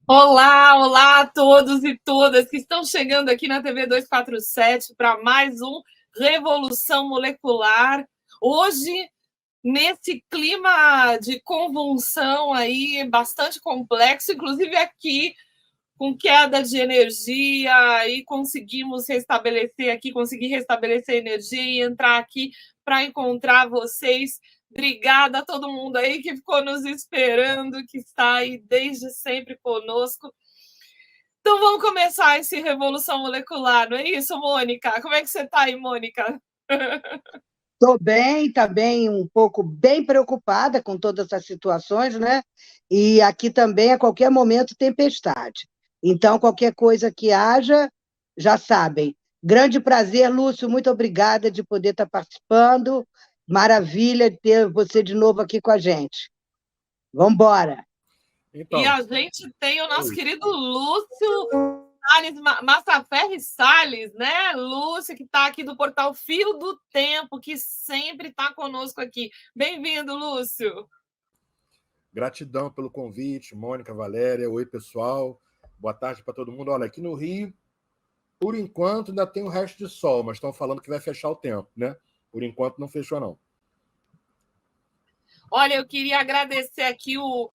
Olá, olá a todos e todas que estão chegando aqui na TV 247 para mais um Revolução Molecular. Hoje, nesse clima de convulsão aí bastante complexo, inclusive aqui com queda de energia, e conseguimos restabelecer aqui, consegui restabelecer energia e entrar aqui para encontrar vocês. Obrigada a todo mundo aí que ficou nos esperando, que está aí desde sempre conosco. Então vamos começar esse Revolução Molecular, não é isso, Mônica? Como é que você está aí, Mônica? Estou bem, também um pouco bem preocupada com todas essas situações, né? E aqui também, a qualquer momento, tempestade. Então, qualquer coisa que haja, já sabem. Grande prazer, Lúcio, muito obrigada de poder estar participando. Maravilha ter você de novo aqui com a gente. Vamos embora. E Então, a gente tem o nosso querido Lúcio Salles, Massaferri Salles, né? Lúcio, que está aqui do portal Fio do Tempo, que sempre está conosco aqui. Bem-vindo, Lúcio. gratidão pelo convite, Mônica, Valéria. Oi, pessoal. Boa tarde para todo mundo. Olha, aqui no Rio, por enquanto, ainda tem o resto de sol, mas estão falando que vai fechar o tempo, né? Por enquanto, não fechou, não. Olha, eu queria agradecer aqui o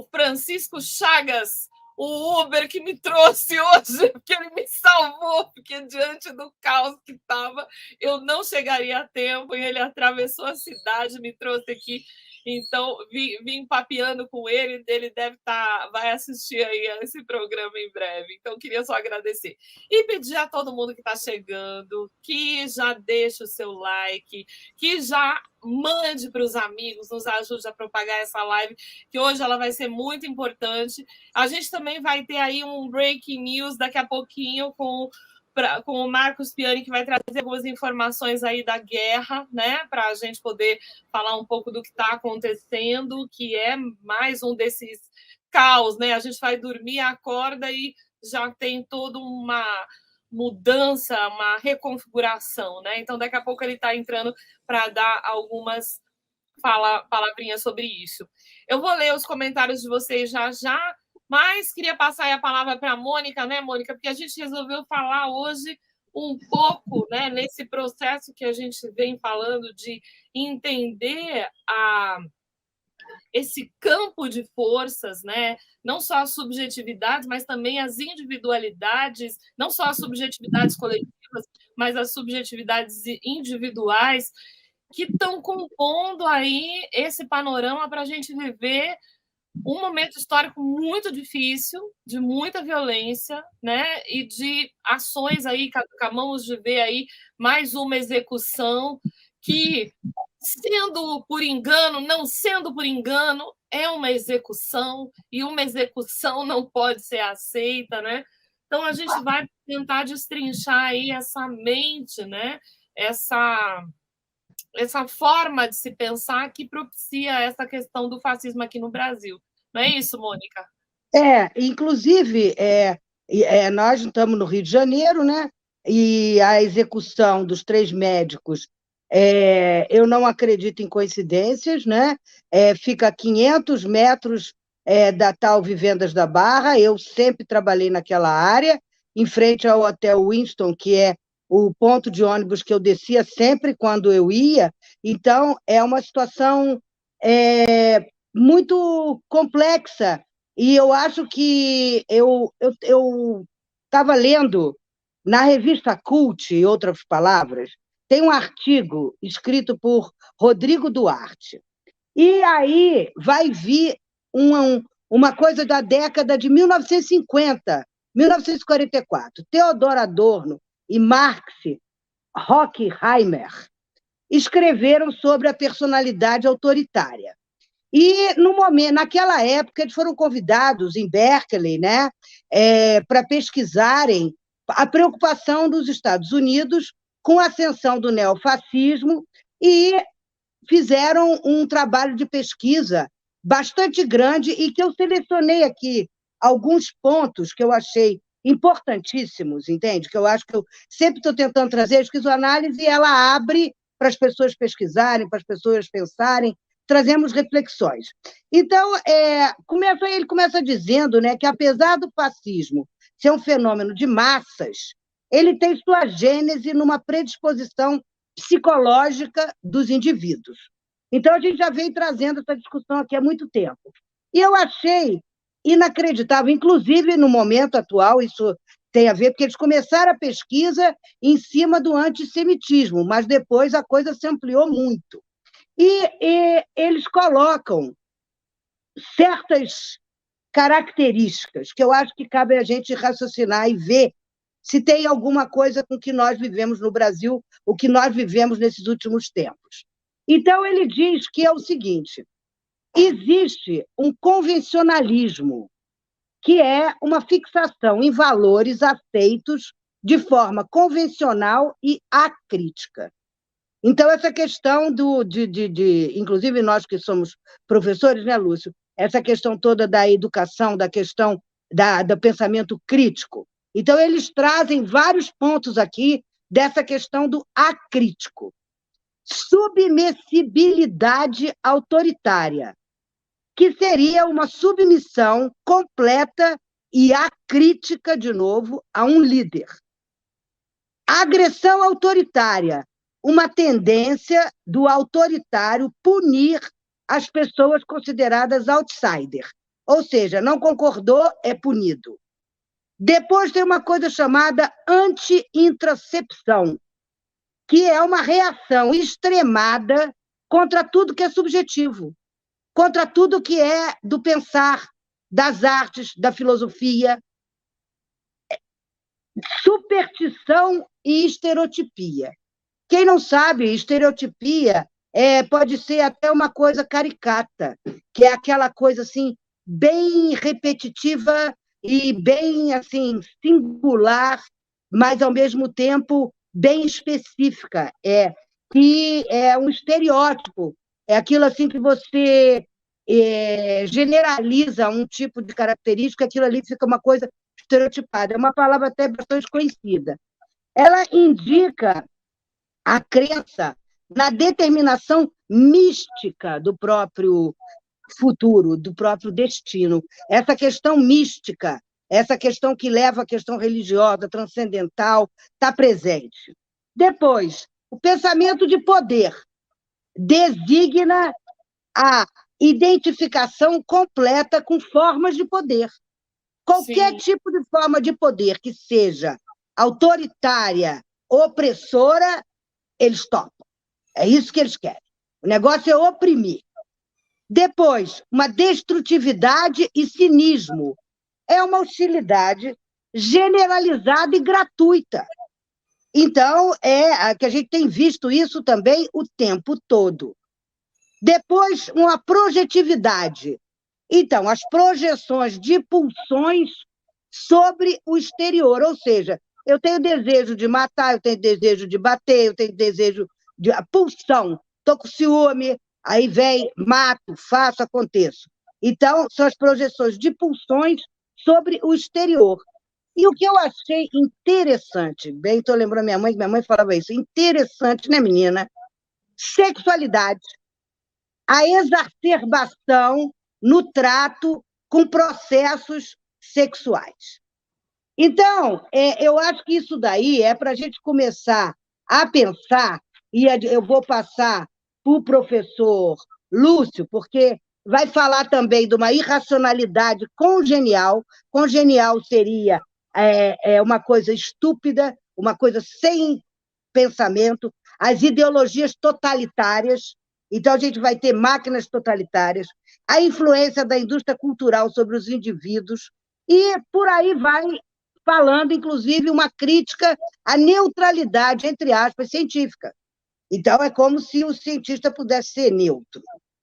Francisco Chagas, o Uber que me trouxe hoje, porque ele me salvou, porque diante do caos que estava, eu não chegaria a tempo, e ele atravessou a cidade, me trouxe aqui. Então, vim papeando com ele deve estar, vai assistir aí a esse programa em breve. Então, queria só agradecer. E pedir a todo mundo que está chegando, que já deixe o seu like, que já mande para os amigos, nos ajude a propagar essa live, que hoje ela vai ser muito importante. A gente também vai ter aí um breaking news daqui a pouquinho com o Marcos Piani, que vai trazer algumas informações aí da guerra, né, para a gente poder falar um pouco do que está acontecendo, que é mais um desses caos, né? A gente vai dormir, acorda e já tem toda uma mudança, uma reconfiguração, né? Então, daqui a pouco ele está entrando para dar algumas palavrinhas sobre isso. Eu vou ler os comentários de vocês já já, mas queria passar a palavra para a Mônica, né, Mônica? Porque a gente resolveu falar hoje um pouco, né, nesse processo que a gente vem falando de entender esse campo de forças, né? Não só as subjetividades, mas também as individualidades, não só as subjetividades coletivas, mas as subjetividades individuais, que estão compondo aí esse panorama para a gente viver um momento histórico muito difícil, de muita violência, né? E de ações aí, acabamos de ver aí mais uma execução que, sendo por engano, não sendo por engano, é uma execução, e uma execução não pode ser aceita, né? Então a gente vai tentar destrinchar aí essa mente, né? Essa forma de se pensar que propicia essa questão do fascismo aqui no Brasil. Não é isso, Mônica? Inclusive, nós estamos no Rio de Janeiro, né? E a execução dos 3 médicos, eu não acredito em coincidências, né? Fica a 500 metros da tal Vivendas da Barra. Eu sempre trabalhei naquela área, em frente ao Hotel Winston, que é o ponto de ônibus que eu descia sempre quando eu ia. Então, é uma situação muito complexa, e eu acho que eu estava lendo na revista Cult, em outras palavras, tem um artigo escrito por Rodrigo Duarte. E aí vai vir uma coisa da década de 1950, 1944. Theodor Adorno e Marx Horkheimer escreveram sobre a personalidade autoritária. E, no momento, naquela época, eles foram convidados em Berkeley, né, para pesquisarem a preocupação dos Estados Unidos com a ascensão do neofascismo, e fizeram um trabalho de pesquisa bastante grande, e que eu selecionei aqui alguns pontos que eu achei importantíssimos, entende? Que eu acho que eu sempre estou tentando trazer. A esquizoanálise, ela abre para as pessoas pesquisarem, para as pessoas pensarem, trazemos reflexões. Então, ele começa dizendo, né, que, apesar do fascismo ser um fenômeno de massas, ele tem sua gênese numa predisposição psicológica dos indivíduos. Então, a gente já vem trazendo essa discussão aqui há muito tempo. E eu achei inacreditável, inclusive no momento atual, isso tem a ver, porque eles começaram a pesquisa em cima do antissemitismo, mas depois a coisa se ampliou muito. E eles colocam certas características que eu acho que cabe a gente raciocinar e ver se tem alguma coisa com que nós vivemos no Brasil, o que nós vivemos nesses últimos tempos. Então, ele diz que é o seguinte: existe um convencionalismo, que é uma fixação em valores aceitos de forma convencional e acrítica. Então, essa questão inclusive nós que somos professores, né, Lúcio? Essa questão toda da educação, da questão do pensamento crítico. Então, eles trazem vários pontos aqui dessa questão do acrítico. Submissibilidade autoritária, que seria uma submissão completa e acrítica, de novo, a um líder. Agressão autoritária, uma tendência do autoritário punir as pessoas consideradas outsider, ou seja, não concordou, é punido. Depois tem uma coisa chamada anti-introcepção, que é uma reação extremada contra tudo que é subjetivo, contra tudo que é do pensar, das artes, da filosofia. Superstição e estereotipia. Quem não sabe, estereotipia pode ser até uma coisa caricata, que é aquela coisa assim, bem repetitiva e bem assim, singular, mas, ao mesmo tempo, bem específica. Que é um estereótipo, é aquilo assim que você generaliza um tipo de característica, aquilo ali fica uma coisa estereotipada. É uma palavra até bastante conhecida. Ela indica a crença na determinação mística do próprio futuro, do próprio destino. Essa questão mística, essa questão que leva à questão religiosa, transcendental, está presente. Depois, o pensamento de poder designa a identificação completa com formas de poder. Qualquer tipo de forma de poder que seja autoritária, opressora, eles topam. É isso que eles querem. O negócio é oprimir. Depois, uma destrutividade e cinismo. É uma hostilidade generalizada e gratuita. Então, que a gente tem visto isso também o tempo todo. Depois, uma projetividade. Então, as projeções de pulsões sobre o exterior, ou seja, eu tenho desejo de matar, eu tenho desejo de bater, eu tenho desejo de pulsão, estou com ciúme, aí vem, mato, faço, aconteço. Então, são as projeções de pulsões sobre o exterior. E o que eu achei interessante, bem, estou lembrando minha mãe, que minha mãe falava isso, interessante, né, menina? Sexualidade, a exacerbação no trato com processos sexuais. Então, eu acho que isso daí é para a gente começar a pensar, e eu vou passar para o professor Lúcio, porque vai falar também de uma irracionalidade congenial. Congenial seria uma coisa estúpida, uma coisa sem pensamento, as ideologias totalitárias. Então, a gente vai ter máquinas totalitárias, a influência da indústria cultural sobre os indivíduos, e por aí vai falando, inclusive, uma crítica à neutralidade, entre aspas, científica. Então, é como se o cientista pudesse ser neutro,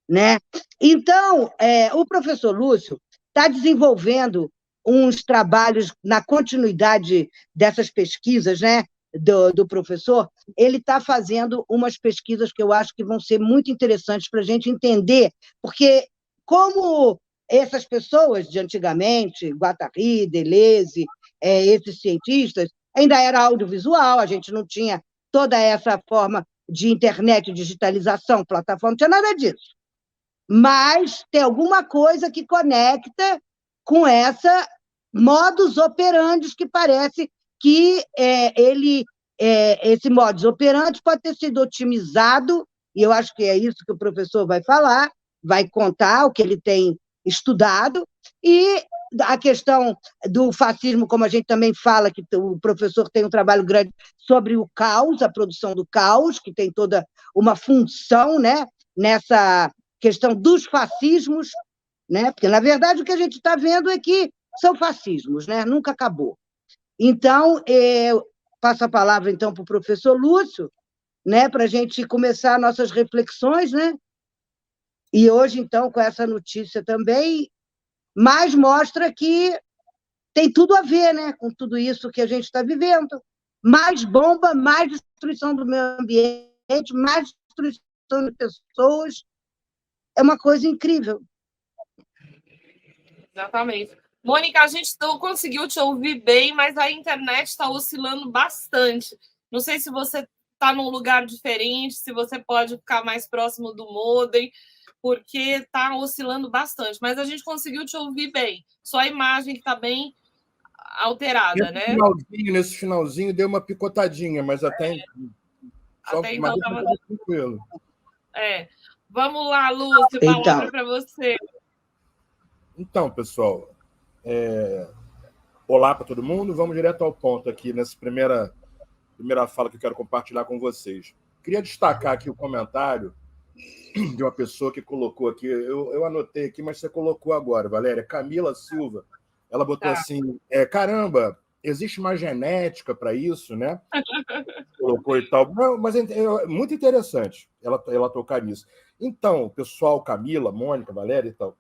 né? Então, o professor Lúcio está desenvolvendo uns trabalhos na continuidade dessas pesquisas, né, do professor. Ele está fazendo umas pesquisas que eu acho que vão ser muito interessantes para a gente entender, porque como essas pessoas de antigamente, Guattari, Deleuze, esses cientistas, ainda era audiovisual, a gente não tinha toda essa forma de internet, digitalização, plataforma, não tinha nada disso. mas tem alguma coisa que conecta com essa modus operandi que parece que esse modus operandi pode ter sido otimizado, e eu acho que é isso que o professor vai falar, vai contar o que ele tem estudado, e a questão do fascismo, como a gente também fala, que o professor tem um trabalho grande sobre o caos, a produção do caos, que tem toda uma função, né, nessa questão dos fascismos, né, porque, na verdade, o que a gente está vendo é que são fascismos, né, nunca acabou. Então, eu passo a palavra, então, para o professor Lúcio, né, para a gente começar nossas reflexões, né? E hoje, então, com essa notícia também, mais mostra que tem tudo a ver, né, com tudo isso que a gente está vivendo. Mais bomba, mais destruição do meio ambiente, mais destruição de pessoas. É uma coisa incrível. Exatamente. Mônica, a gente não conseguiu te ouvir bem, mas a internet está oscilando bastante. Não sei se você está num lugar diferente, se você pode ficar mais próximo do modem, porque está oscilando bastante. Mas a gente conseguiu te ouvir bem. Só a imagem que está bem alterada, né? Nesse finalzinho deu uma picotadinha, mas até então estava tranquilo. Vamos lá, Lúcio, palavra para você. Então, pessoal, olá para todo mundo. Vamos direto ao ponto aqui nessa primeira fala que eu quero compartilhar com vocês. Queria destacar aqui o comentário de uma pessoa que colocou aqui, eu anotei aqui, mas você colocou agora, Valéria, Camila Silva. Ela botou assim, caramba, existe uma genética para isso, né? Colocou e tal. Não, mas é muito interessante ela tocar nisso. Então, pessoal, Camila, Mônica, Valéria e tal,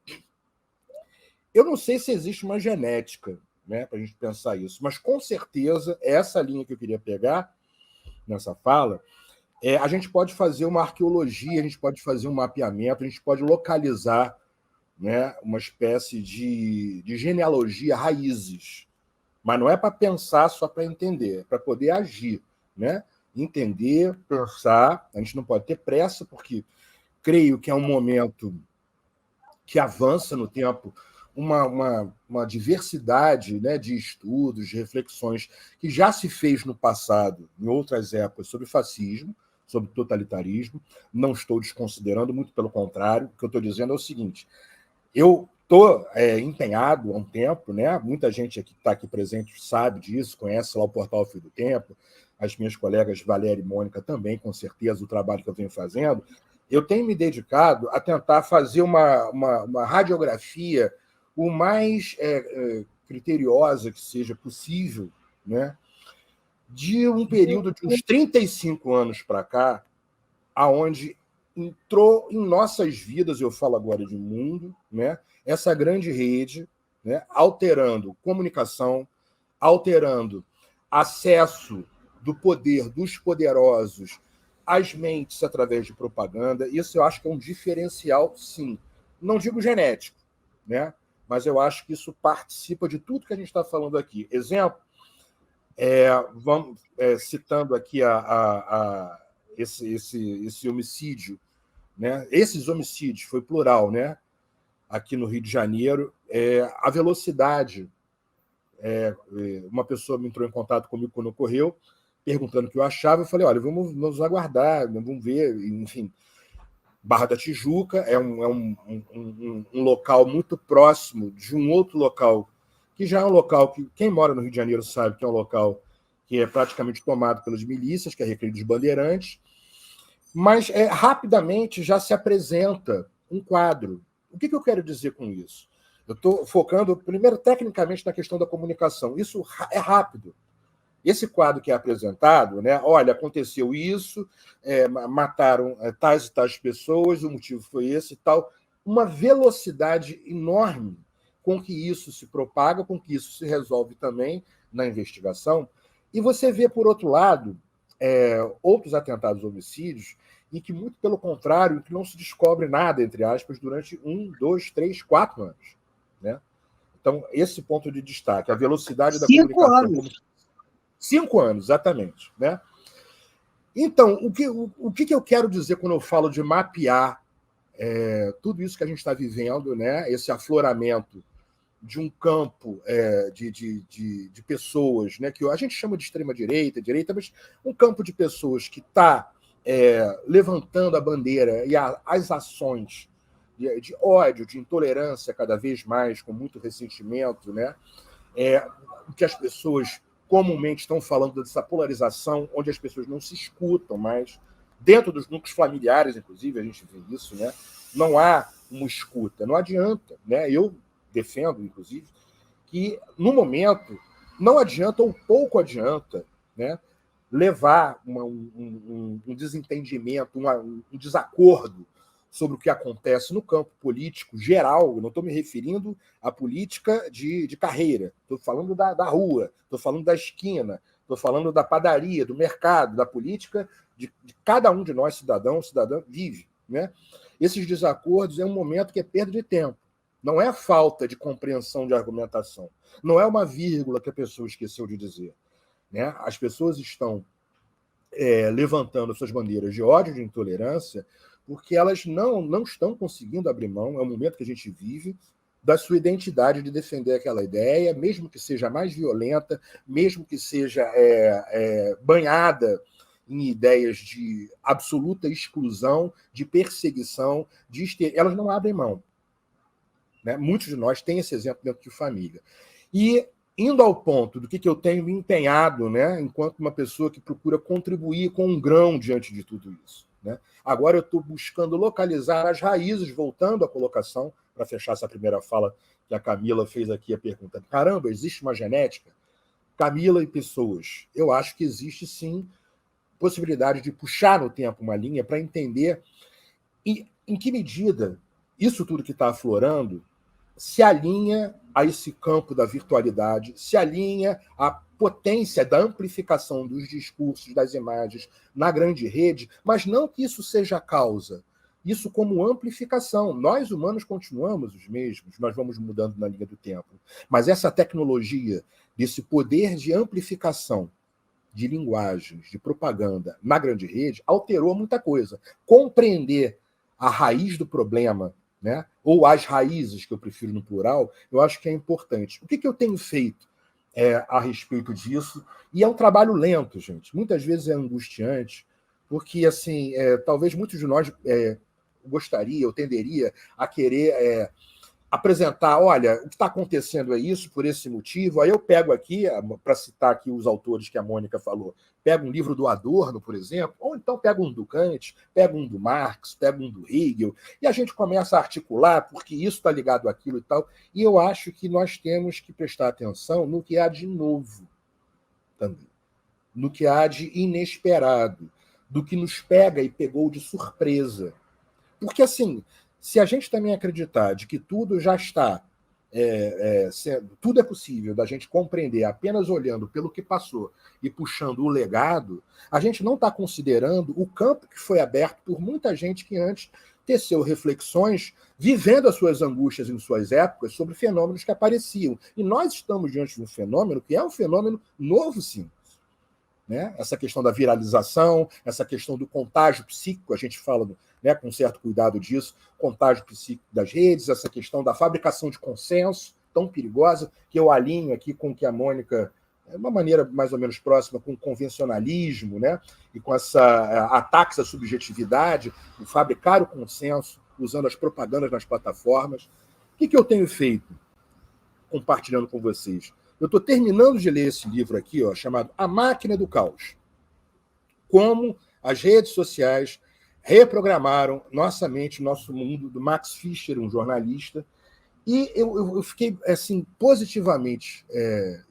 eu não sei se existe uma genética, né, para a gente pensar isso, mas com certeza essa linha que eu queria pegar nessa fala, a gente pode fazer uma arqueologia, a gente pode fazer um mapeamento, a gente pode localizar, né, uma espécie de genealogia, raízes, mas não é para pensar só para entender, é para poder agir, né? Entender, pensar, a gente não pode ter pressa, porque creio que é um momento que avança no tempo, uma diversidade, né, de estudos, de reflexões que já se fez no passado, em outras épocas, sobre fascismo, sobre totalitarismo. Não estou desconsiderando, muito pelo contrário. O que eu estou dizendo é o seguinte: eu estou empenhado há um tempo, né? Muita gente que está aqui presente sabe disso, conhece lá o portal Fio do Tempo, as minhas colegas Valéria e Mônica também, com certeza, o trabalho que eu venho fazendo. Eu tenho me dedicado a tentar fazer uma radiografia o mais criteriosa que seja possível, né, de um período de uns 35 anos para cá, aonde entrou em nossas vidas, eu falo agora de mundo, né, essa grande rede, né, alterando comunicação, alterando acesso do poder dos poderosos às mentes através de propaganda. Isso eu acho que é um diferencial, sim. Não digo genético, né? Mas eu acho que isso participa de tudo que a gente está falando aqui. Exemplo, vamos citando aqui esse homicídio, né? Esses homicídios, foi plural, né? Aqui no Rio de Janeiro, a velocidade. Uma pessoa me entrou em contato comigo quando ocorreu, perguntando o que eu achava. Eu falei, olha, vamos aguardar, vamos ver, enfim. Barra da Tijuca é um local muito próximo de um outro local, que já é um local que quem mora no Rio de Janeiro sabe que é um local que é praticamente tomado pelas milícias, que é Recreio dos Bandeirantes, mas rapidamente já se apresenta um quadro. O que eu quero dizer com isso? Eu estou focando, primeiro, tecnicamente, na questão da comunicação. Isso é rápido. Esse quadro que é apresentado, né? Olha, aconteceu isso, mataram tais e tais pessoas, o motivo foi esse e tal. Uma velocidade enorme com que isso se propaga, com que isso se resolve também na investigação. E você vê, por outro lado, outros atentados, homicídios, em que, muito pelo contrário, que não se descobre nada, entre aspas, durante 1, 2, 3, 4 anos. Né? Então, esse ponto de destaque, a velocidade da comunicação. 5 anos. 5 anos, exatamente. Né? Então, o que eu quero dizer quando eu falo de mapear tudo isso que a gente está vivendo, né, esse afloramento de um campo de pessoas, né, que a gente chama de extrema-direita, direita, mas um campo de pessoas que está levantando a bandeira e as ações de ódio, de intolerância cada vez mais, com muito ressentimento, né, o que as pessoas comumente estão falando dessa polarização, onde as pessoas não se escutam mais, dentro dos núcleos familiares, inclusive, a gente vê isso, né? Não há uma escuta, não adianta, né? Eu defendo, inclusive, que no momento não adianta ou pouco adianta, né, levar um desentendimento, um desacordo sobre o que acontece no campo político geral. Eu não estou me referindo à política de carreira, estou falando da rua, estou falando da esquina, estou falando da padaria, do mercado, da política de cada um de nós, cidadão, vive, né? Esses desacordos é um momento que é perda de tempo. Não é falta de compreensão de argumentação. Não é uma vírgula que a pessoa esqueceu de dizer, né? As pessoas estão levantando suas bandeiras de ódio, de intolerância, porque elas não estão conseguindo abrir mão, é o momento que a gente vive, da sua identidade de defender aquela ideia, mesmo que seja mais violenta, mesmo que seja banhada em ideias de absoluta exclusão, de perseguição, elas não abrem mão, né? Muitos de nós têm esse exemplo dentro de família. E indo ao ponto do que eu tenho me empenhado, né, enquanto uma pessoa que procura contribuir com um grão diante de tudo isso, né? Agora eu estou buscando localizar as raízes, voltando à colocação, para fechar essa primeira fala que a Camila fez aqui, a pergunta: caramba, existe uma genética? Camila e pessoas, eu acho que existe sim possibilidade de puxar no tempo uma linha para entender em que medida isso tudo que está aflorando se alinha a esse campo da virtualidade, se alinha à potência da amplificação dos discursos, das imagens na grande rede, mas não que isso seja a causa. Isso como amplificação. Nós, humanos, continuamos os mesmos, nós vamos mudando na linha do tempo. Mas essa tecnologia, desse poder de amplificação de linguagens, de propaganda na grande rede, alterou muita coisa. Compreender a raiz do problema, né, ou as raízes, que eu prefiro no plural, eu acho que é importante. O que eu tenho feito a respeito disso? E é um trabalho lento, gente. Muitas vezes é angustiante, porque assim, talvez muitos de nós gostaria ou tenderia a querer apresentar, olha, o que está acontecendo é isso, por esse motivo. Aí eu pego aqui, para citar aqui os autores que a Mônica falou, pego um livro do Adorno, por exemplo, ou então pego um do Kant, pego um do Marx, pego um do Hegel, e a gente começa a articular, porque isso está ligado àquilo e tal. E eu acho que nós temos que prestar atenção no que há de novo também, no que há de inesperado, do que nos pega e pegou de surpresa. Porque, assim, se a gente também acreditar de que tudo já está, tudo é possível da gente compreender apenas olhando pelo que passou e puxando o legado, a gente não está considerando o campo que foi aberto por muita gente que antes teceu reflexões, vivendo as suas angústias em suas épocas sobre fenômenos que apareciam. E nós estamos diante de um fenômeno que é um fenômeno novo, sim. Né? Essa questão da viralização, essa questão do contágio psíquico, a gente fala, né, com certo cuidado disso, contágio psíquico das redes, essa questão da fabricação de consenso, tão perigosa, que eu alinho aqui com o que a Mônica, de uma maneira mais ou menos próxima, com o convencionalismo, né, e com essa ataques à subjetividade, o fabricar o consenso, usando as propagandas nas plataformas. O que eu tenho feito, compartilhando com vocês? Eu estou terminando de ler esse livro aqui, chamado A Máquina do Caos. Como as redes sociais reprogramaram nossa mente, nosso mundo, do Max Fischer, um jornalista. E eu fiquei assim, positivamente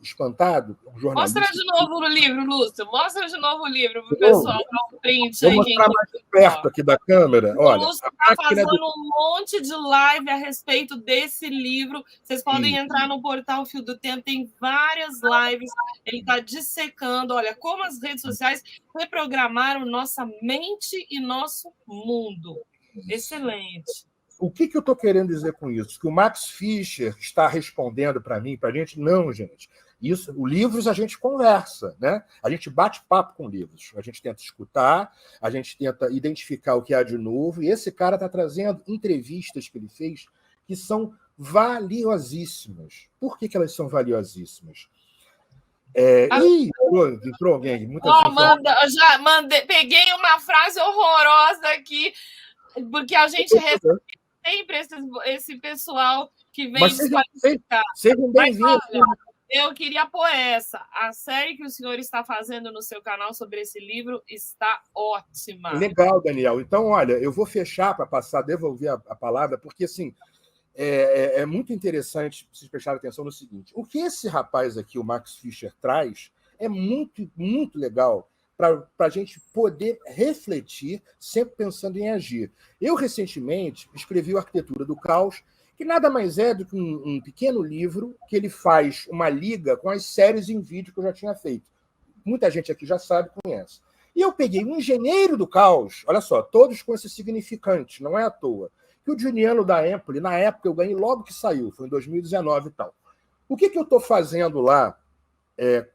espantado. Um jornalista. Mostra de novo o livro, Lúcio. Mostra de novo o livro para o pessoal dar um print. Vou mostrar mais perto aqui da câmera. Olha, o Lúcio está fazendo um monte de live a respeito desse livro. Vocês podem entrar no portal Fio do Tempo, tem várias lives. Ele está dissecando, olha, como as redes sociais reprogramaram nossa mente e nosso mundo. Excelente. o que eu estou querendo dizer com isso? Que o Max Fischer está respondendo para mim, para a gente? Não, gente. Isso, os livros a gente conversa, né? A gente bate papo com livros. A gente tenta escutar, a gente tenta identificar o que há de novo. E esse cara está trazendo entrevistas que ele fez que são valiosíssimas. Por que elas são valiosíssimas? Entrou alguém. Muita já mandei, peguei uma frase horrorosa aqui, porque a gente recebe sempre esse pessoal que vem desqualificar. Sejam bem-vindos. Eu queria pôr essa. A série que o senhor está fazendo no seu canal sobre esse livro está ótima. Legal, Daniel. Então, olha, eu vou fechar para devolver a palavra, porque assim, é muito interessante vocês prestarem atenção no seguinte: o que esse rapaz aqui, o Max Fischer, traz é muito, muito legal para a gente poder refletir, sempre pensando em agir. Eu, recentemente, escrevi o Arquitetura do Caos, que nada mais é do que um pequeno livro que ele faz uma liga com as séries em vídeo que eu já tinha feito. Muita gente aqui já sabe, conhece. E eu peguei um engenheiro do caos, olha só, todos com esse significante, não é à toa, que o Juliano da Empoli, na época eu ganhei logo que saiu, foi em 2019 e tal. O que eu estou fazendo lá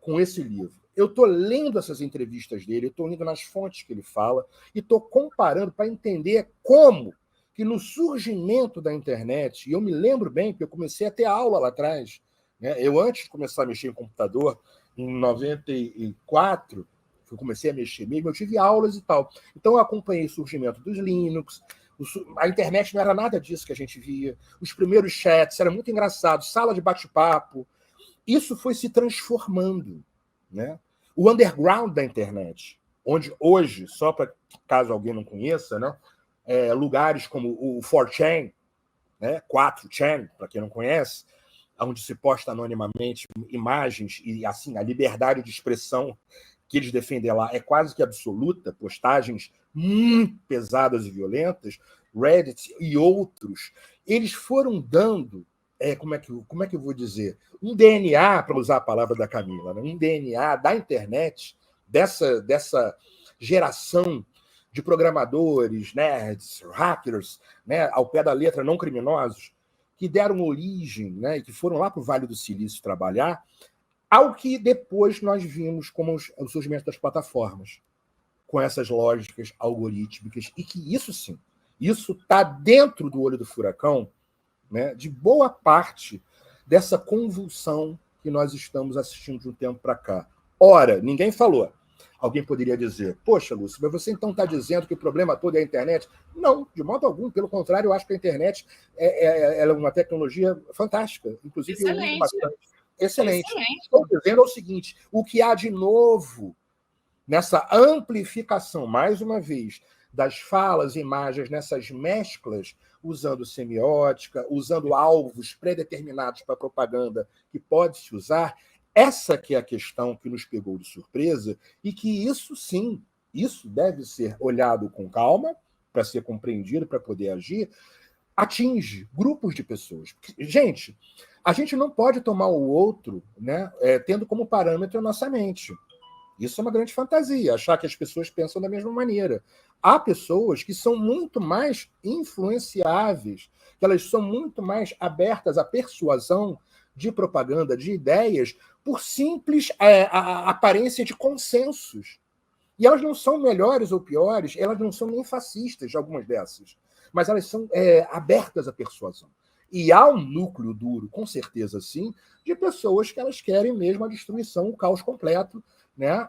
com esse livro? Eu estou lendo essas entrevistas dele, eu estou indo nas fontes que ele fala e estou comparando para entender como que no surgimento da internet, e eu me lembro bem que eu comecei a ter aula lá atrás, né? Eu, antes de começar a mexer em computador, em 94, eu comecei a mexer mesmo, eu tive aulas e tal. Então eu acompanhei o surgimento dos Linux, a internet não era nada disso que a gente via, os primeiros chats, era muito engraçado, sala de bate-papo, isso foi se transformando, né? O underground da internet, onde hoje, só para caso alguém não conheça, né? Lugares como o 4chan, né? 4chan, para quem não conhece, onde se posta anonimamente imagens e assim a liberdade de expressão que eles defendem lá é quase que absoluta, postagens muito pesadas e violentas, Reddit e outros, eles foram dando, como é que eu vou dizer, um DNA, para usar a palavra da Camila, né? Um DNA da internet, dessa geração de programadores, nerds, hackers, né, ao pé da letra, não criminosos, que deram origem, né, e que foram lá para o Vale do Silício trabalhar, ao que depois nós vimos como o surgimento das plataformas, com essas lógicas algorítmicas, e que isso sim, isso está dentro do olho do furacão, né, de boa parte dessa convulsão que nós estamos assistindo de um tempo para cá. Ora, ninguém falou. Alguém poderia dizer, poxa, Lúcio, mas você então está dizendo que o problema todo é a internet? Não, de modo algum. Pelo contrário, eu acho que a internet é uma tecnologia fantástica. Inclusive, eu uso bastante. Excelente. Estou dizendo o seguinte, o que há de novo nessa amplificação, mais uma vez, das falas e imagens, nessas mesclas, usando semiótica, usando alvos pré-determinados para propaganda que pode-se usar, essa que é a questão que nos pegou de surpresa e que isso sim, isso deve ser olhado com calma para ser compreendido, para poder agir, atinge grupos de pessoas. Gente, a gente não pode tomar o outro, né, tendo como parâmetro a nossa mente. Isso é uma grande fantasia, achar que as pessoas pensam da mesma maneira. Há pessoas que são muito mais influenciáveis, que elas são muito mais abertas à persuasão de propaganda, de ideias, por simples aparência de consensos. E elas não são melhores ou piores, elas não são nem fascistas, algumas dessas, mas elas são abertas à persuasão. E há um núcleo duro, com certeza sim, de pessoas que elas querem mesmo a destruição, o caos completo, né?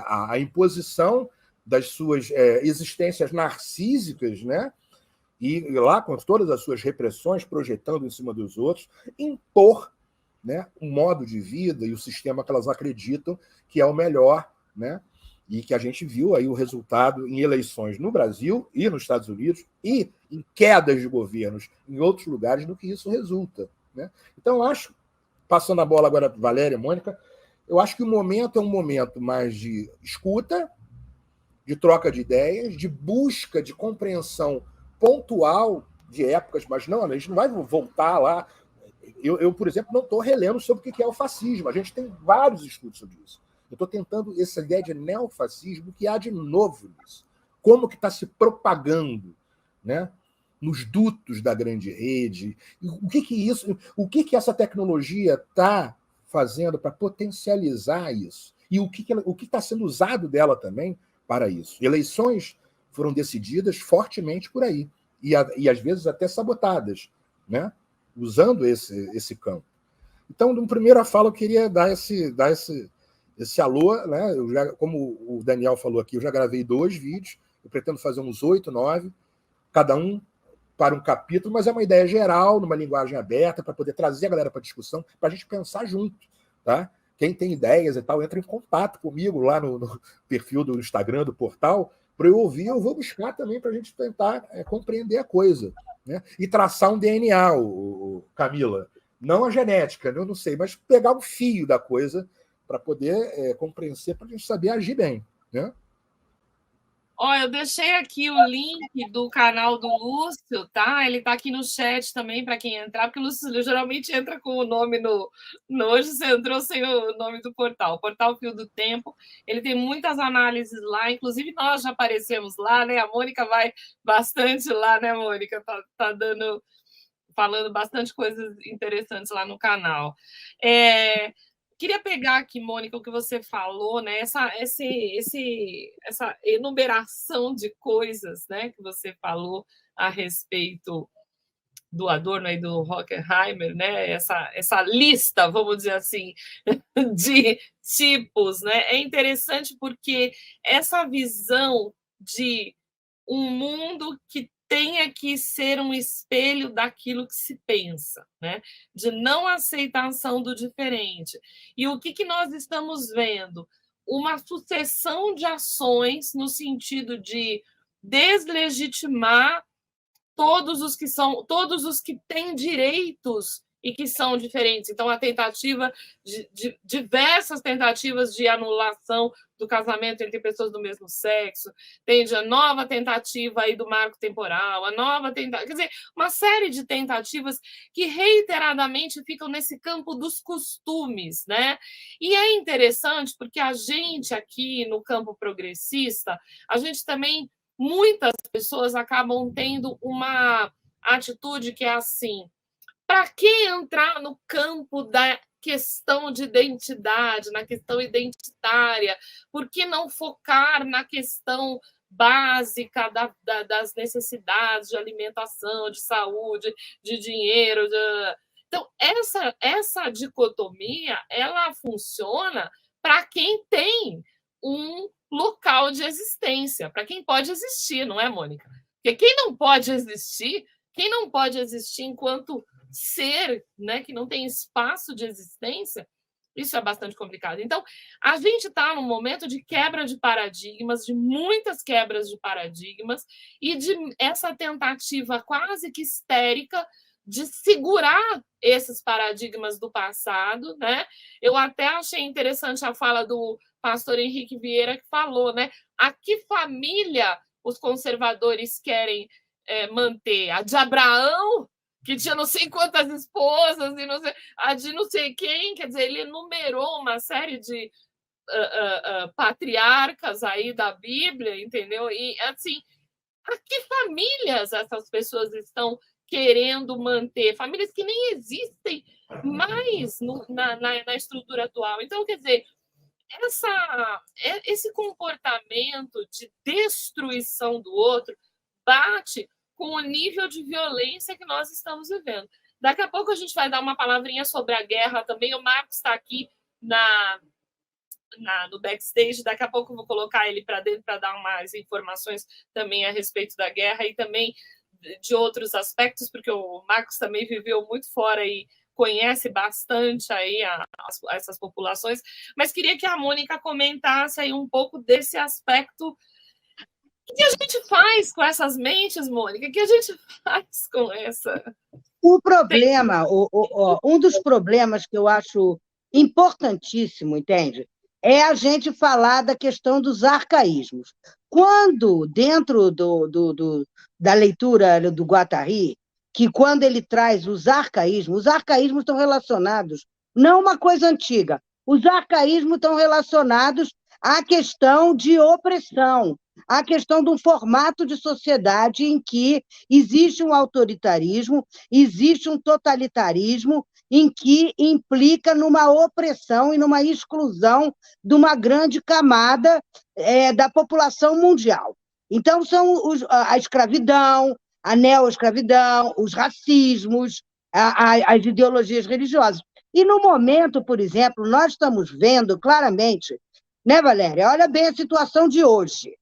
A imposição das suas existências narcísicas, né? E lá, com todas as suas repressões, projetando em cima dos outros, impor, né, um modo de vida e o sistema que elas acreditam que é o melhor, né? E que a gente viu aí o resultado em eleições no Brasil e nos Estados Unidos e em quedas de governos em outros lugares do que isso resulta, né? Então, eu acho, passando a bola agora para Valéria e Mônica, eu acho que o momento é um momento mais de escuta, de troca de ideias, de busca de compreensão pontual de épocas, mas não, a gente não vai voltar lá. Eu, por exemplo, não estou relendo sobre o que é o fascismo. A gente tem vários estudos sobre isso. Eu estou tentando essa ideia de neofascismo que há de novo nisso. Como que está se propagando, né? nos dutos da grande rede. O que essa tecnologia está fazendo para potencializar isso? E o que está sendo usado dela também para isso? Eleições foram decididas fortemente por aí, e às vezes até sabotadas, né? Usando esse campo. Então, no primeira fala, eu queria dar esse alô, né? Como o Daniel falou aqui, eu já gravei 2 vídeos, eu pretendo fazer uns 8, 9, cada um para um capítulo, mas é uma ideia geral, numa linguagem aberta, para poder trazer a galera para a discussão, para a gente pensar junto, tá? Quem tem ideias e tal, entra em contato comigo lá no perfil do Instagram, do portal, para eu ouvir, eu vou buscar também para a gente tentar compreender a coisa, né? E traçar um DNA, Camila. Não a genética, eu não sei, mas pegar o fio da coisa para poder compreender, para a gente saber agir bem, né? Ó, eu deixei aqui o link do canal do Lúcio, tá? Ele tá aqui no chat também para quem entrar, porque o Lúcio geralmente entra com o nome no. Hoje você entrou sem o nome do portal. O portal Fio do Tempo. Ele tem muitas análises lá, inclusive nós já aparecemos lá, né? A Mônica vai bastante lá, né, Mônica? Tá falando bastante coisas interessantes lá no canal. Queria pegar aqui, Mônica, o que você falou, né? Essa enumeração de coisas, né, que você falou a respeito do Adorno e do Horkheimer, né? Essa lista, vamos dizer assim, de tipos, né? É interessante porque essa visão de um mundo que tenha que ser um espelho daquilo que se pensa, né? De não aceitação do diferente. E o que nós estamos vendo? Uma sucessão de ações no sentido de deslegitimar todos os que têm direitos e que são diferentes. Então, a tentativa de diversas tentativas de anulação do casamento entre pessoas do mesmo sexo, tem a nova tentativa aí do marco temporal, a nova tentativa, quer dizer, uma série de tentativas que reiteradamente ficam nesse campo dos costumes, né? E é interessante porque a gente aqui no campo progressista, a gente também, muitas pessoas acabam tendo uma atitude que é assim: para que entrar no campo da questão de identidade, na questão identitária? Por que não focar na questão básica das necessidades de alimentação, de saúde, de dinheiro? Então, essa dicotomia, ela funciona para quem tem um local de existência, para quem pode existir, não é, Mônica? Porque quem não pode existir enquanto ser, né, que não tem espaço de existência, isso é bastante complicado. Então, a gente está num momento de quebra de paradigmas, de muitas quebras de paradigmas, e de essa tentativa quase que histérica de segurar esses paradigmas do passado, né? Eu até achei interessante a fala do pastor Henrique Vieira, que falou, né? A que família os conservadores querem manter? A de Abraão, que tinha não sei quantas esposas, e não sei, a de não sei quem, quer dizer, ele enumerou uma série de patriarcas aí da Bíblia, entendeu? E, assim, a que famílias essas pessoas estão querendo manter? Famílias que nem existem mais na estrutura atual. Então, quer dizer, esse comportamento de destruição do outro bate com o nível de violência que nós estamos vivendo. Daqui a pouco a gente vai dar uma palavrinha sobre a guerra também. O Marcos está aqui no backstage. Daqui a pouco eu vou colocar ele para dentro para dar mais informações também a respeito da guerra e também de outros aspectos, porque o Marcos também viveu muito fora e conhece bastante aí essas populações. Mas queria que a Mônica comentasse aí um pouco desse aspecto. O que a gente faz com essas mentes, Mônica? O que a gente faz com essa? O problema, um dos problemas que eu acho importantíssimo, entende? É a gente falar da questão dos arcaísmos. Quando, dentro da leitura do Guattari, que quando ele traz os arcaísmos estão relacionados, não uma coisa antiga, os arcaísmos estão relacionados a questão de opressão, a questão de um formato de sociedade em que existe um autoritarismo, existe um totalitarismo, em que implica numa opressão e numa exclusão de uma grande camada da população mundial. Então, são a escravidão, a neoescravidão, os racismos, as ideologias religiosas. E, no momento, por exemplo, nós estamos vendo claramente, né, Valéria? Olha bem a situação de hoje.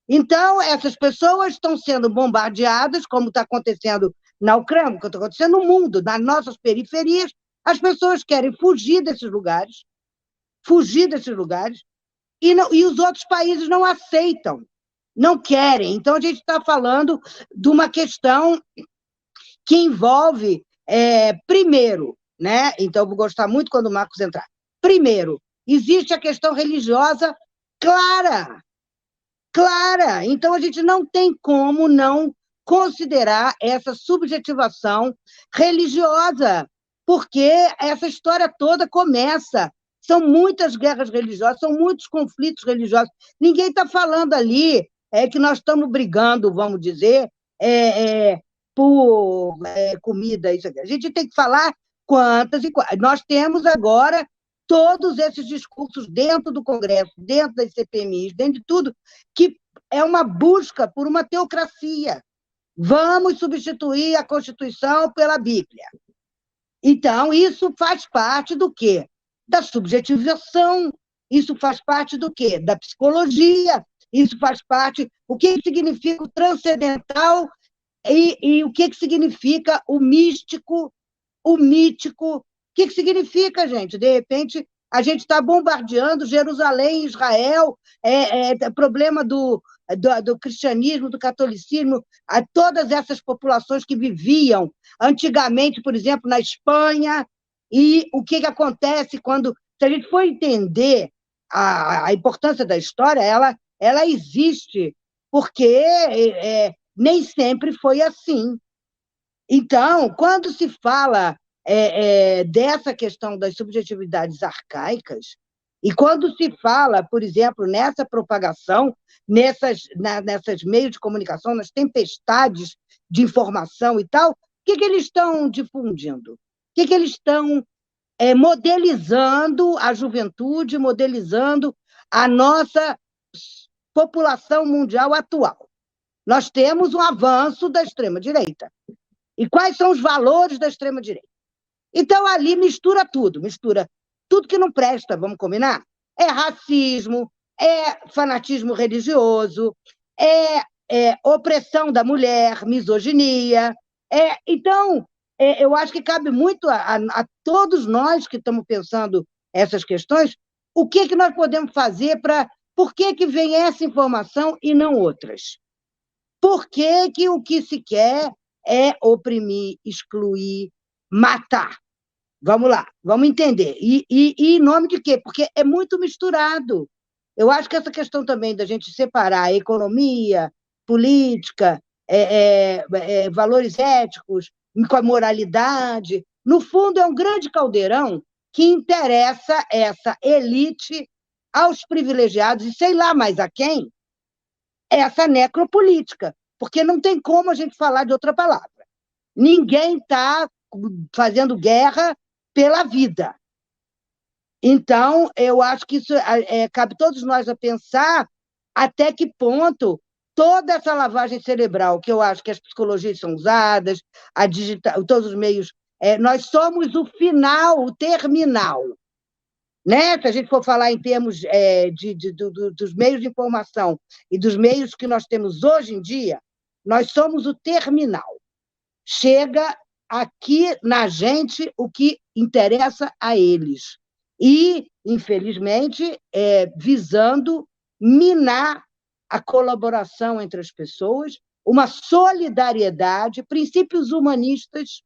Então, essas pessoas estão sendo bombardeadas, como está acontecendo na Ucrânia, como está acontecendo no mundo, nas nossas periferias. As pessoas querem fugir desses lugares, e os outros países não aceitam, não querem. Então, a gente está falando de uma questão que envolve, primeiro, né? Então, eu vou gostar muito quando o Marcos entrar. Primeiro, existe a questão religiosa clara. Então, a gente não tem como não considerar essa subjetivação religiosa, porque essa história toda começa. São muitas guerras religiosas, são muitos conflitos religiosos. Ninguém está falando ali que nós estamos brigando, vamos dizer, por comida. Isso aqui. A gente tem que falar quantas e quantas. Nós temos agora todos esses discursos dentro do Congresso, dentro das CPMIs, dentro de tudo, que é uma busca por uma teocracia. Vamos substituir a Constituição pela Bíblia. Então, isso faz parte do quê? Da subjetivação. Isso faz parte do quê? Da psicologia. Isso faz parte... O que significa o transcendental e o que significa o místico, o mítico. O que significa, gente? De repente, a gente está bombardeando Jerusalém, Israel, problema do cristianismo, do catolicismo, a todas essas populações que viviam antigamente, por exemplo, na Espanha, e o que acontece quando... Se a gente for entender a importância da história, ela existe, porque nem sempre foi assim. Então, quando se fala dessa questão das subjetividades arcaicas, e quando se fala, por exemplo, nessa propagação, nesses meios de comunicação, nas tempestades de informação e tal, o que eles estão difundindo? O que eles estão modelizando a juventude, modelizando a nossa população mundial atual? Nós temos um avanço da extrema-direita. E quais são os valores da extrema-direita? Então, ali mistura tudo que não presta, vamos combinar? É racismo, é fanatismo religioso, é opressão da mulher, misoginia. Então, eu acho que cabe muito a todos nós que estamos pensando essas questões, o que nós podemos fazer para... Por que vem essa informação e não outras? Por que o que se quer é oprimir, excluir, matar? Vamos lá, vamos entender. E em nome de quê? Porque é muito misturado. Eu acho que essa questão também da gente separar a economia, política, valores éticos, com a moralidade, no fundo é um grande caldeirão que interessa essa elite aos privilegiados, e sei lá mais a quem, essa necropolítica, porque não tem como a gente falar de outra palavra. Ninguém está fazendo guerra pela vida. Então, eu acho que isso cabe todos nós a pensar até que ponto toda essa lavagem cerebral, que eu acho que as psicologias são usadas, todos os meios... nós somos o final, o terminal. Né? Se a gente for falar em termos dos meios de informação e dos meios que nós temos hoje em dia, nós somos o terminal. Chega aqui na gente o que interessa a eles. E, infelizmente, visando minar a colaboração entre as pessoas, uma solidariedade, princípios humanistas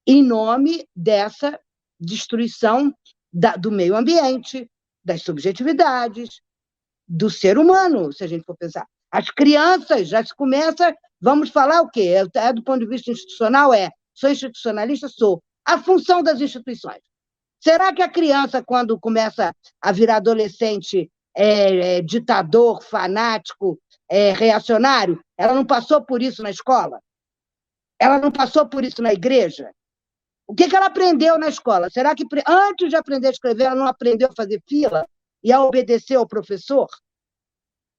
em nome dessa destruição do meio ambiente, das subjetividades, do ser humano, se a gente for pensar. As crianças já se começa, vamos falar o quê? Do ponto de vista institucional, sou institucionalista? Sou. A função das instituições. Será que a criança, quando começa a virar adolescente, ditador, fanático, reacionário? Ela não passou por isso na escola? Ela não passou por isso na igreja? O que ela aprendeu na escola? Será que antes de aprender a escrever, ela não aprendeu a fazer fila e a obedecer ao professor?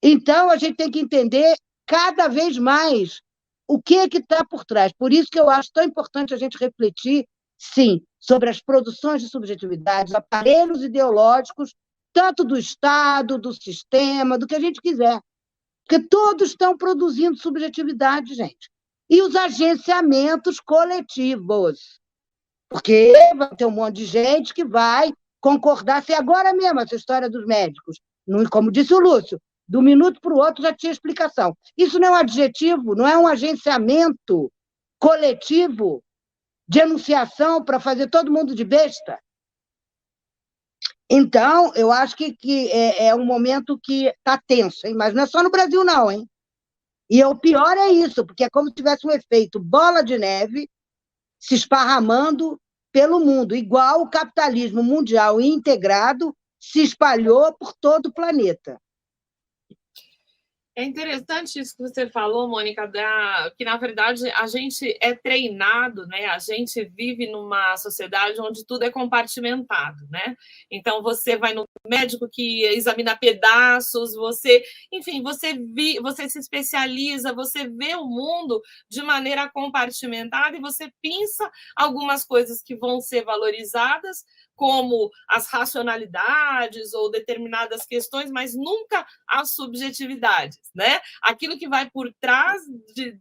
Então, a gente tem que entender cada vez mais o que está por trás. Por isso que eu acho tão importante a gente refletir, sim, sobre as produções de subjetividade, aparelhos ideológicos, tanto do Estado, do sistema, do que a gente quiser. Porque todos estão produzindo subjetividade, gente. E os agenciamentos coletivos. Porque vai ter um monte de gente que vai concordar. Se agora mesmo, essa história dos médicos, como disse o Lúcio, do minuto para o outro já tinha explicação. Isso não é um adjetivo, não é um agenciamento coletivo de enunciação para fazer todo mundo de besta? Então, eu acho que é um momento que está tenso, hein? Mas não é só no Brasil, não, hein? E o pior é isso, porque é como se tivesse um efeito bola de neve se esparramando pelo mundo, igual o capitalismo mundial integrado se espalhou por todo o planeta. É interessante isso que você falou, Mônica, que, na verdade, a gente é treinado, né? A gente vive numa sociedade onde tudo é compartimentado, né? Então, você vai no médico que examina pedaços, enfim, você se especializa, você vê o mundo de maneira compartimentada e você pensa algumas coisas que vão ser valorizadas, como as racionalidades ou determinadas questões, mas nunca as subjetividades, né? Aquilo que vai por trás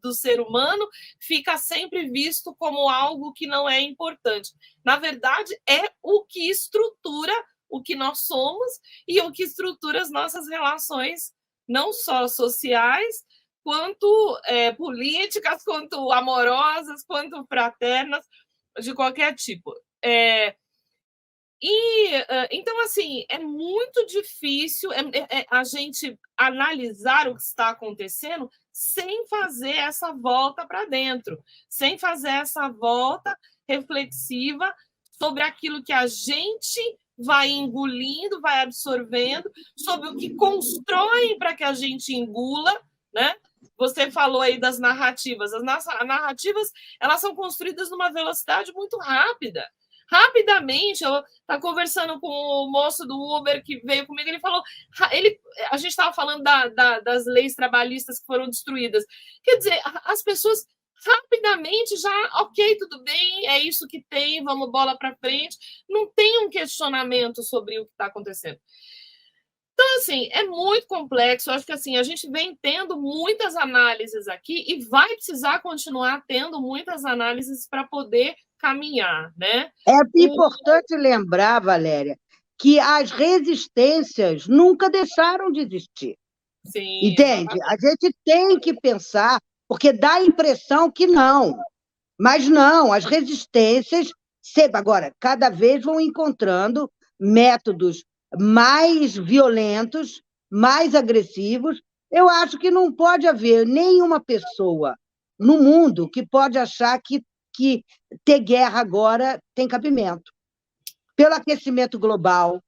do ser humano fica sempre visto como algo que não é importante. Na verdade, é o que estrutura o que nós somos e o que estrutura as nossas relações, não só sociais, quanto políticas, quanto amorosas, quanto fraternas, de qualquer tipo. Então, assim, é muito difícil a gente analisar o que está acontecendo sem fazer essa volta para dentro, sem fazer essa volta reflexiva sobre aquilo que a gente vai engolindo, vai absorvendo, sobre o que constroem para que a gente engula, né? Você falou aí das narrativas. As narrativas, elas são construídas numa velocidade muito rápida. Rapidamente, eu estava conversando com o moço do Uber que veio comigo, ele falou, a gente estava falando das leis trabalhistas que foram destruídas. Quer dizer, as pessoas rapidamente já, ok, tudo bem, é isso que tem, vamos bola para frente, não tem um questionamento sobre o que está acontecendo. Então, assim, é muito complexo. Eu acho que assim, a gente vem tendo muitas análises aqui e vai precisar continuar tendo muitas análises para poder caminhar, né? É importante lembrar, Valéria, que as resistências nunca deixaram de existir. Sim, entende? A gente tem que pensar, porque dá a impressão que não. Mas não, as resistências, agora, cada vez vão encontrando métodos mais violentos, mais agressivos. Eu acho que não pode haver nenhuma pessoa no mundo que pode achar que ter guerra agora tem cabimento. Pelo aquecimento global,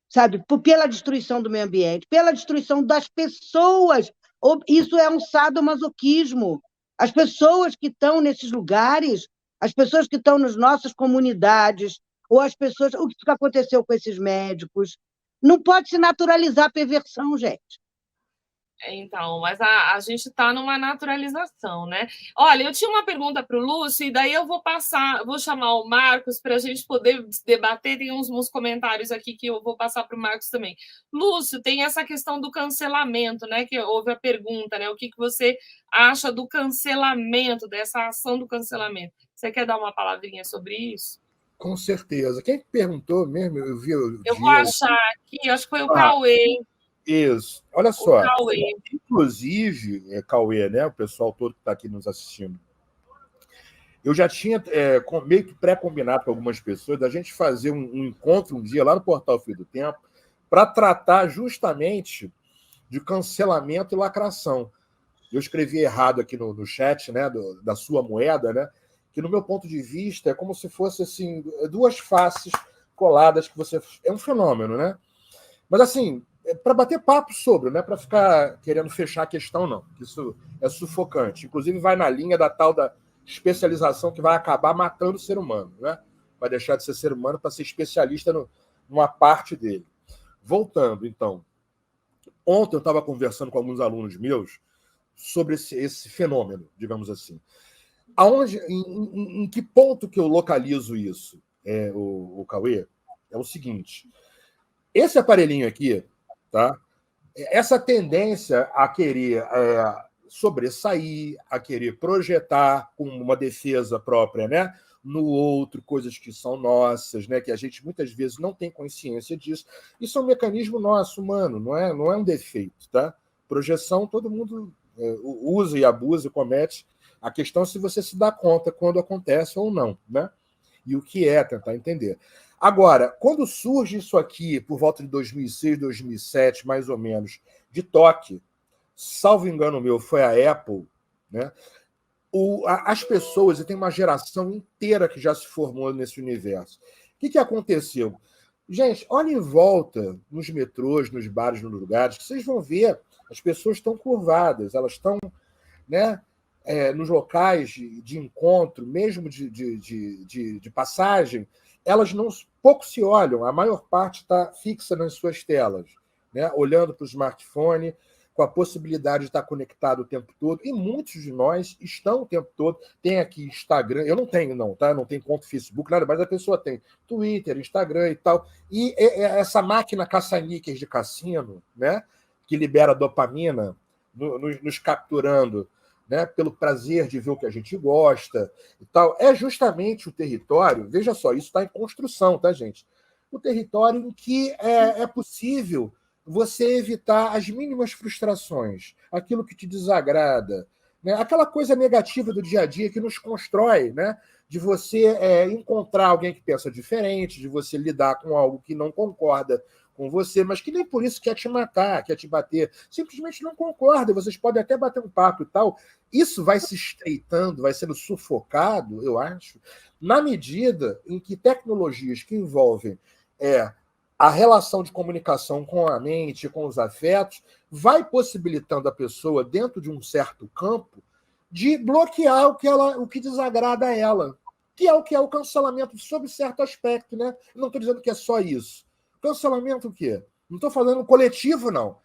sabe? Pela destruição do meio ambiente, pela destruição das pessoas. Isso é um sadomasoquismo. As pessoas que estão nesses lugares, as pessoas que estão nas nossas comunidades, ou as pessoas... O que aconteceu com esses médicos? Não pode se naturalizar a perversão, gente. Então, mas a gente está numa naturalização, né? Olha, eu tinha uma pergunta para o Lúcio, e daí eu vou chamar o Marcos para a gente poder debater. Tem uns comentários aqui que eu vou passar para o Marcos também. Lúcio, tem essa questão do cancelamento, né? Que houve a pergunta, né? O que você acha do cancelamento, dessa ação do cancelamento? Você quer dar uma palavrinha sobre isso? Com certeza. Quem perguntou mesmo? Eu vi o Eu vou achar aqui, acho que foi o Cauê. Isso. Olha só. Inclusive, Cauê, né? O pessoal todo que está aqui nos assistindo. Eu já tinha meio que pré-combinado com algumas pessoas da gente fazer um encontro um dia lá no Portal Fio do Tempo para tratar justamente de cancelamento e lacração. Eu escrevi errado aqui no chat, né? Da sua moeda, né? Que no meu ponto de vista é como se fosse assim, duas faces coladas que você... É um fenômeno, né? Mas assim, para bater papo sobre, não é para ficar querendo fechar a questão, não. Isso é sufocante. Inclusive, vai na linha da tal da especialização que vai acabar matando o ser humano, né? Vai deixar de ser ser humano para ser especialista numa parte dele. Voltando, então. Ontem eu estava conversando com alguns alunos meus sobre esse fenômeno, digamos assim. Em que ponto que eu localizo isso, o Cauê? É o seguinte. Esse aparelhinho aqui, tá? Essa tendência a querer sobressair, a querer projetar com uma defesa própria, né? No outro, coisas que são nossas, né? Que a gente muitas vezes não tem consciência disso. Isso é um mecanismo nosso, humano, não é um defeito, tá? Projeção todo mundo usa e abusa e comete. A questão é se você se dá conta quando acontece ou não, né? E o que é tentar entender. Agora, quando surge isso aqui, por volta de 2006, 2007, mais ou menos, de toque, salvo engano meu, foi a Apple, né? As pessoas, e tem uma geração inteira que já se formou nesse universo. O que aconteceu? Gente, olha em volta, nos metrôs, nos bares, nos lugares, que vocês vão ver, as pessoas estão curvadas, elas estão, né, nos locais de encontro, mesmo de passagem, elas pouco se olham, a maior parte está fixa nas suas telas, né, olhando para o smartphone, com a possibilidade de estar conectado o tempo todo, e muitos de nós estão o tempo todo. Tem aqui Instagram, eu não tenho, não, tá? Não tenho conta Facebook, nada, mas a pessoa tem Twitter, Instagram e tal. E essa máquina caça-níqueis de cassino, né, que libera dopamina, nos capturando, né, pelo prazer de ver o que a gente gosta e tal, é justamente o território, veja só, isso está em construção, tá, gente? O território em que é possível você evitar as mínimas frustrações, aquilo que te desagrada, né? Aquela coisa negativa do dia a dia que nos constrói, né? De você encontrar alguém que pensa diferente, de você lidar com algo que não concorda com você, mas que nem por isso quer te matar, quer te bater. Simplesmente não concorda, vocês podem até bater um papo e tal. Isso vai se estreitando, vai sendo sufocado, eu acho, na medida em que tecnologias que envolvem a relação de comunicação com a mente, com os afetos, vai possibilitando a pessoa, dentro de um certo campo, de bloquear o que desagrada a ela, que é o cancelamento sob certo aspecto, né? Não estou dizendo que é só isso. Cancelamento o quê? Não estou falando coletivo, não.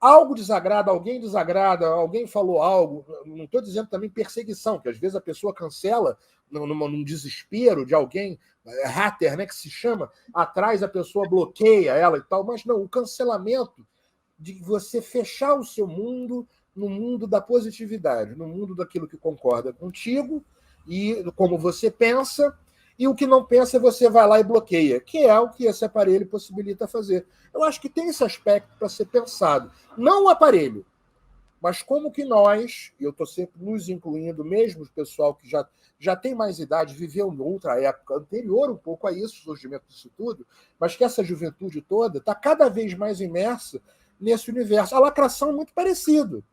Algo desagrada, alguém falou algo, não estou dizendo também perseguição, que às vezes a pessoa cancela num desespero de alguém, hater, né, que se chama, atrás a pessoa bloqueia ela e tal, mas não, o cancelamento de você fechar o seu mundo no mundo da positividade, no mundo daquilo que concorda contigo e como você pensa, e o que não pensa você vai lá e bloqueia, que é o que esse aparelho possibilita fazer. Eu acho que tem esse aspecto para ser pensado. Não o aparelho, mas como que nós, e eu estou sempre nos incluindo, mesmo o pessoal que já tem mais idade, viveu em outra época anterior um pouco a isso, o surgimento disso tudo, mas que essa juventude toda está cada vez mais imersa nesse universo. A lacração é muito parecido.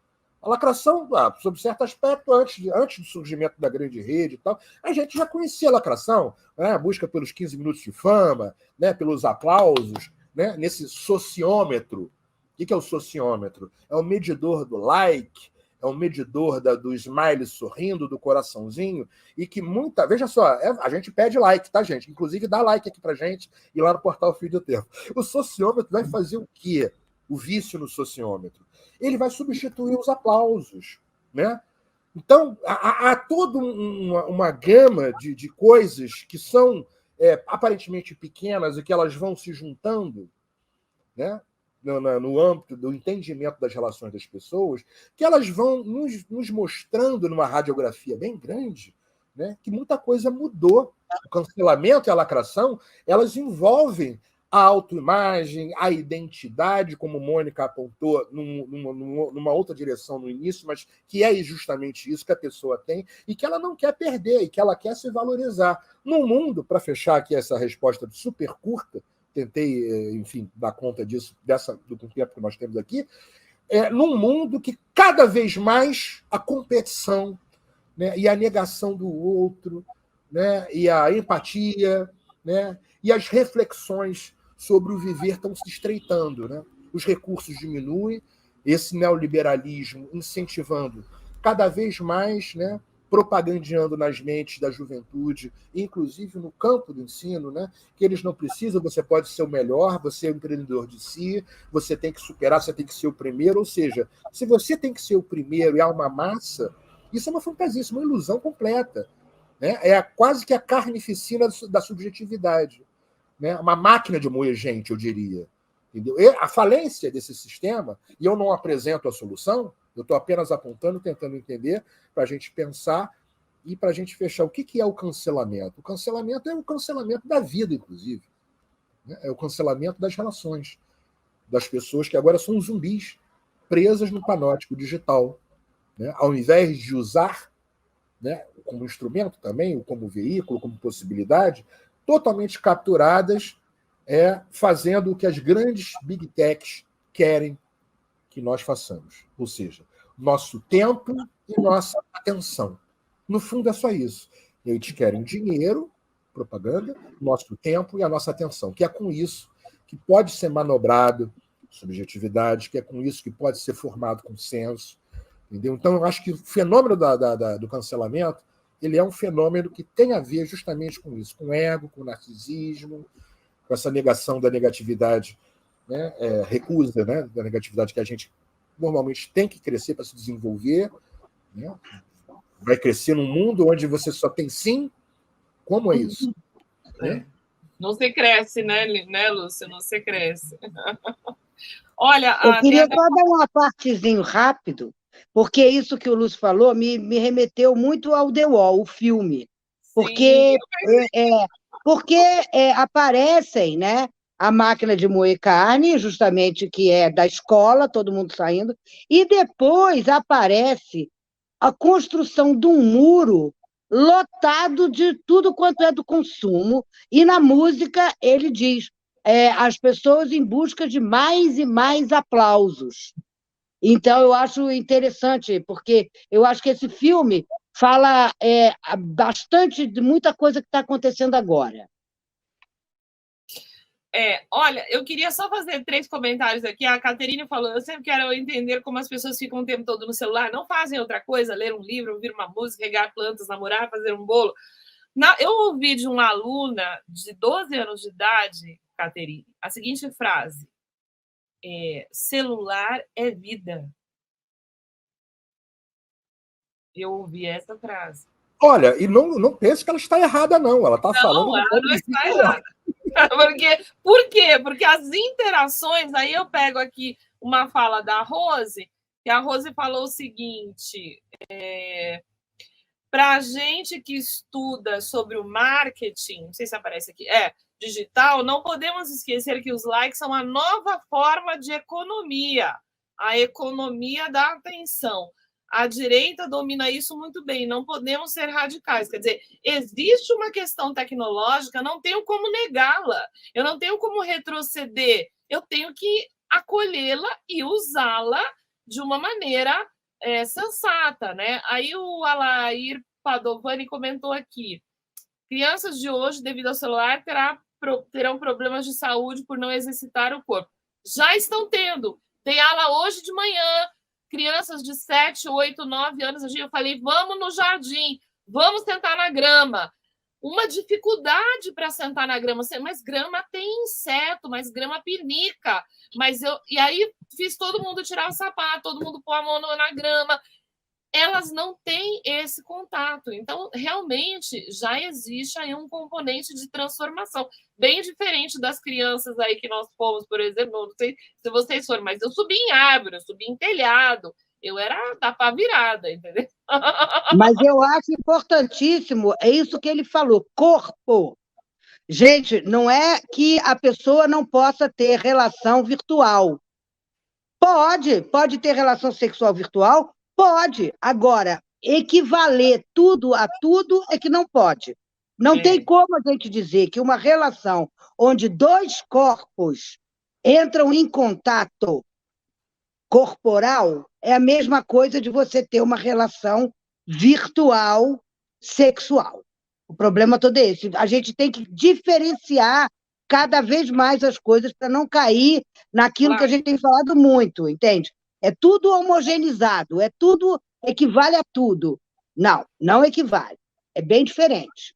A lacração, sob certo aspecto, antes do surgimento da grande rede e tal, a gente já conhecia a lacração, né? A busca pelos 15 minutos de fama, né? Pelos aplausos, né? Nesse sociômetro. O que é o sociômetro? É o medidor do like, é o medidor do smile sorrindo, do coraçãozinho, e que veja só, a gente pede like, tá, gente? Inclusive, dá like aqui pra gente e lá no portal Fio do Tempo. O sociômetro vai fazer o quê? O vício no sociômetro. Ele vai substituir os aplausos, né? Então, há toda uma gama de coisas que são aparentemente pequenas e que elas vão se juntando, né? No âmbito do entendimento das relações das pessoas, que elas vão nos mostrando numa radiografia bem grande, né? Que muita coisa mudou. O cancelamento e a lacração, elas envolvem a autoimagem, a identidade, como Mônica apontou numa outra direção no início, mas que é justamente isso que a pessoa tem e que ela não quer perder e que ela quer se valorizar. No mundo, para fechar aqui essa resposta super curta, tentei, enfim, dar conta disso, do tempo que nós temos aqui, num mundo que cada vez mais a competição, né, e a negação do outro, né, e a empatia, né, e as reflexões sobre o viver estão se estreitando, né? os recursos diminuem, esse neoliberalismo incentivando cada vez mais, né, propagandeando nas mentes da juventude, inclusive no campo do ensino, né, que eles não precisam, você pode ser o melhor, você é o empreendedor de si, você tem que superar, você tem que ser o primeiro, ou seja, se você tem que ser o primeiro e há uma massa, isso é uma fantasia, isso é uma ilusão completa. Né? É quase que a carnificina da subjetividade. Né? Uma máquina de moer gente, eu diria. Entendeu? E a falência desse sistema, e eu não apresento a solução, eu estou apenas apontando, tentando entender, para a gente pensar e para a gente fechar. O que é o cancelamento? O cancelamento é o cancelamento da vida, inclusive. Né? É o cancelamento das relações, das pessoas que agora são zumbis, presas no panóptico digital. Né? Ao invés de usar, né, como instrumento também, ou como veículo, como possibilidade, totalmente capturadas, fazendo o que as grandes big techs querem que nós façamos. Ou seja, nosso tempo e nossa atenção. No fundo, é só isso. Eles querem dinheiro, propaganda, nosso tempo e a nossa atenção, que é com isso que pode ser manobrado subjetividade, que é com isso que pode ser formado consenso. Entendeu? Então, eu acho que o fenômeno do cancelamento ele é um fenômeno que tem a ver justamente com isso, com o ego, com o narcisismo, com essa negação da negatividade, né? Recusa, né? Da negatividade que a gente normalmente tem que crescer para se desenvolver. Né? Vai crescer num mundo onde você só tem sim. Como é isso? Né? Não se cresce, né, Lúcia? Não se cresce. Olha, eu queria só dar uma partezinho rápido, porque isso que o Lúcio falou me remeteu muito ao The Wall, o filme. Porque, aparecem, né, a máquina de moer carne, justamente que é da escola, todo mundo saindo, e depois aparece a construção de um muro lotado de tudo quanto é do consumo, e na música ele diz as pessoas em busca de mais e mais aplausos. Então, eu acho interessante, porque eu acho que esse filme fala bastante de muita coisa que está acontecendo agora. Olha, eu queria só fazer 3 comentários aqui. A Caterine falou, eu sempre quero entender como as pessoas ficam o tempo todo no celular, não fazem outra coisa, ler um livro, ouvir uma música, regar plantas, namorar, fazer um bolo. Eu ouvi de uma aluna de 12 anos de idade, Caterine, a seguinte frase, celular é vida. Eu ouvi essa frase. Olha, e não pense que ela está errada, não. Ela está falando... Ela não está errada. Por quê? Porque as interações... Aí eu pego aqui uma fala da Rose, que a Rose falou o seguinte... Para a gente que estuda sobre o marketing, não sei se aparece aqui, digital, não podemos esquecer que os likes são uma nova forma de economia, a economia da atenção. A direita domina isso muito bem, não podemos ser radicais. Quer dizer, existe uma questão tecnológica, não tenho como negá-la, eu não tenho como retroceder, eu tenho que acolhê-la e usá-la de uma maneira sensata, né? Aí o Alair Padovani comentou aqui, crianças de hoje, devido ao celular, terão problemas de saúde por não exercitar o corpo. Já estão tendo. Tem aula hoje de manhã, crianças de 7, 8, 9 anos, eu falei, vamos no jardim, vamos sentar na grama. Uma dificuldade para sentar na grama, mas grama tem inseto, mas grama pinica. E aí fiz todo mundo tirar o sapato, todo mundo pôr a mão na grama. Elas não têm esse contato. Então, realmente, já existe aí um componente de transformação, bem diferente das crianças aí que nós fomos, por exemplo, não sei se vocês foram, mas eu subi em árvore, eu subi em telhado, eu era da pá virada, entendeu? Mas eu acho importantíssimo, é isso que ele falou, corpo. Gente, não é que a pessoa não possa ter relação virtual. Pode ter relação sexual virtual? Pode. Agora, equivaler tudo a tudo é que não pode. Não tem como a gente dizer que uma relação onde 2 corpos entram em contato corporal é a mesma coisa de você ter uma relação virtual sexual. O problema todo é esse. A gente tem que diferenciar cada vez mais as coisas para não cair naquilo que a Claro. gente tem falado muito, entende? É tudo homogeneizado, é tudo, equivale a tudo. Não, não equivale. É bem diferente.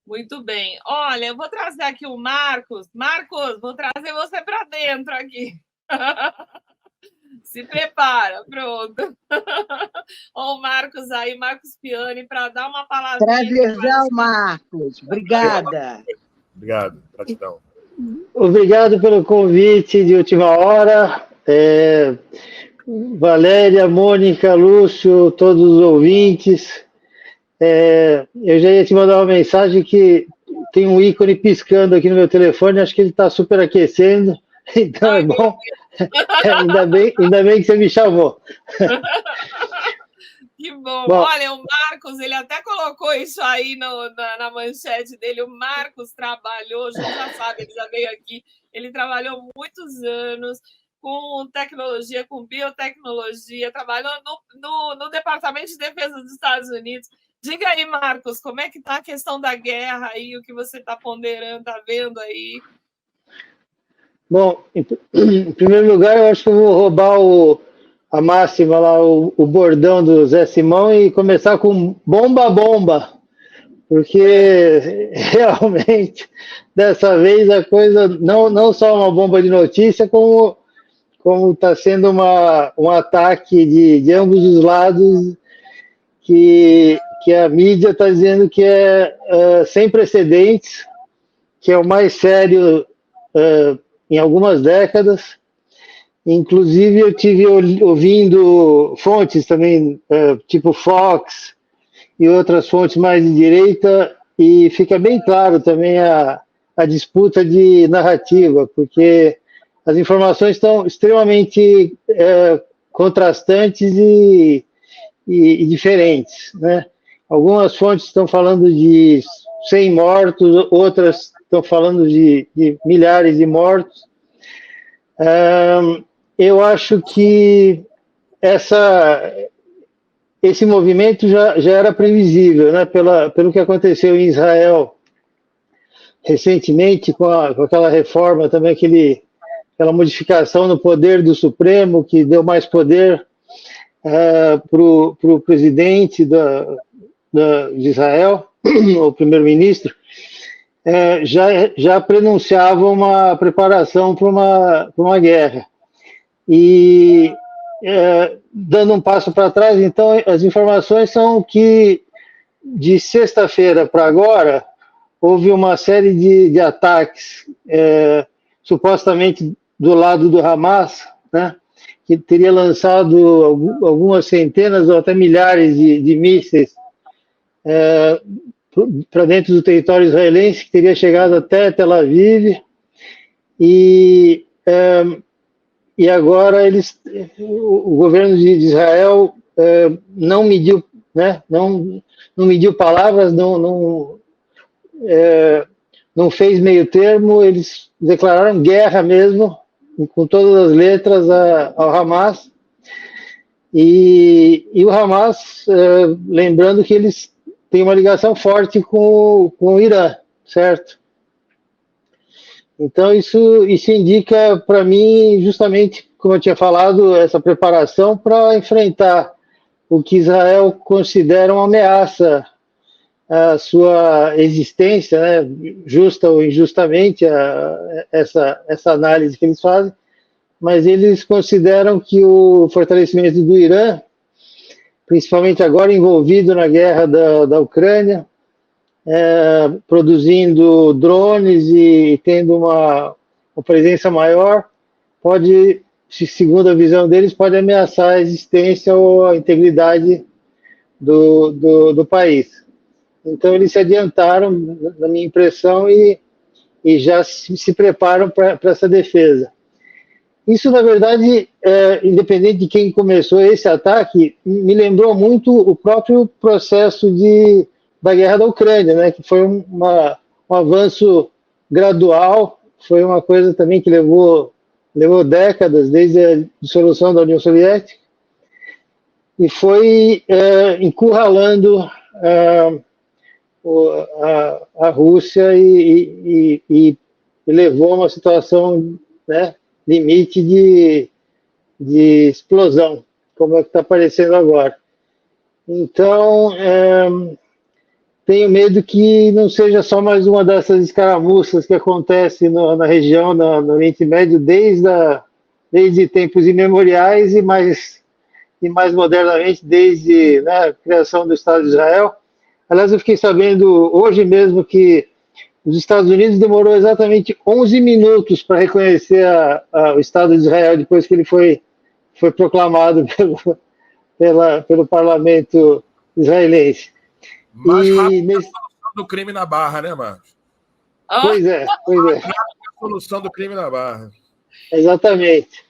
Muito bem. Olha, eu vou trazer aqui o Marcos. Marcos, vou trazer você para dentro aqui. Se prepara, pronto. Olha o Marcos aí, Marcos Piani, para dar uma palavrinha. Prazerzão, Marcos. Obrigada. Obrigado, gratidão. Obrigado pelo convite de última hora. Valéria, Mônica, Lúcio, todos os ouvintes. Eu já ia te mandar uma mensagem que tem um ícone piscando aqui no meu telefone, acho que ele está superaquecendo, então é bom. Ainda bem que você me chamou. Que bom. Olha, o Marcos, ele até colocou isso aí na manchete dele. O Marcos trabalhou, já sabe, ele já veio aqui, ele trabalhou muitos anos com tecnologia, com biotecnologia, trabalhou no Departamento de Defesa dos Estados Unidos. Diga aí, Marcos, como é que está a questão da guerra aí, o que você está ponderando, está vendo aí? Bom, em primeiro lugar, eu acho que eu vou roubar a máxima lá, o bordão do Zé Simão e começar com bomba, bomba, porque realmente, dessa vez, a coisa não só uma bomba de notícia, como está sendo um ataque de ambos os lados, que a mídia está dizendo que é sem precedentes, que é o mais sério em algumas décadas. Inclusive, eu tive ouvindo fontes também, tipo Fox e outras fontes mais de direita, e fica bem claro também a disputa de narrativa, porque as informações estão extremamente contrastantes e diferentes, né? Algumas fontes estão falando de 100 mortos, outras estão falando de milhares de mortos. Eu acho que esse movimento já era previsível, né? Pelo que aconteceu em Israel recentemente, com aquela reforma também, aquela modificação no poder do Supremo, que deu mais poder para o presidente de Israel, o primeiro-ministro, já prenunciava uma preparação para uma guerra. E, dando um passo para trás, então, as informações são que, de sexta-feira para agora, houve uma série de ataques, supostamente do lado do Hamas, né, que teria lançado algumas centenas ou até milhares de mísseis para dentro do território israelense, que teria chegado até Tel Aviv, e agora o governo de Israel não mediu, né, não mediu palavras, não fez meio termo, eles declararam guerra mesmo, com todas as letras ao Hamas, e o Hamas, lembrando que eles têm uma ligação forte com o Irã, certo? Então isso indica para mim, justamente, como eu tinha falado, essa preparação para enfrentar o que Israel considera uma ameaça à sua existência, né, justa ou injustamente, essa análise que eles fazem, mas eles consideram que o fortalecimento do Irã, principalmente agora envolvido na guerra da Ucrânia, produzindo drones e tendo uma presença maior, pode, segundo a visão deles, pode ameaçar a existência ou a integridade do país. Então, eles se adiantaram, na minha impressão, e já se preparam para essa defesa. Isso, na verdade, independente de quem começou esse ataque, me lembrou muito o próprio processo da guerra da Ucrânia, né, que foi um avanço gradual, foi uma coisa também que levou décadas, desde a dissolução da União Soviética, e foi encurralando a Rússia e e levou a uma situação, né, limite de explosão, como é que está aparecendo agora. Então, tenho medo que não seja só mais uma dessas escaramuças que acontece na região, no Oriente Médio, desde tempos imemoriais e mais modernamente, desde, né, a criação do Estado de Israel. Aliás, eu fiquei sabendo hoje mesmo que os Estados Unidos demorou exatamente 11 minutos para reconhecer o Estado de Israel depois que ele foi proclamado pelo parlamento israelense. Mais rápido que a solução do crime na Barra, né, Marcos? Pois é. A solução do crime na Barra. Exatamente.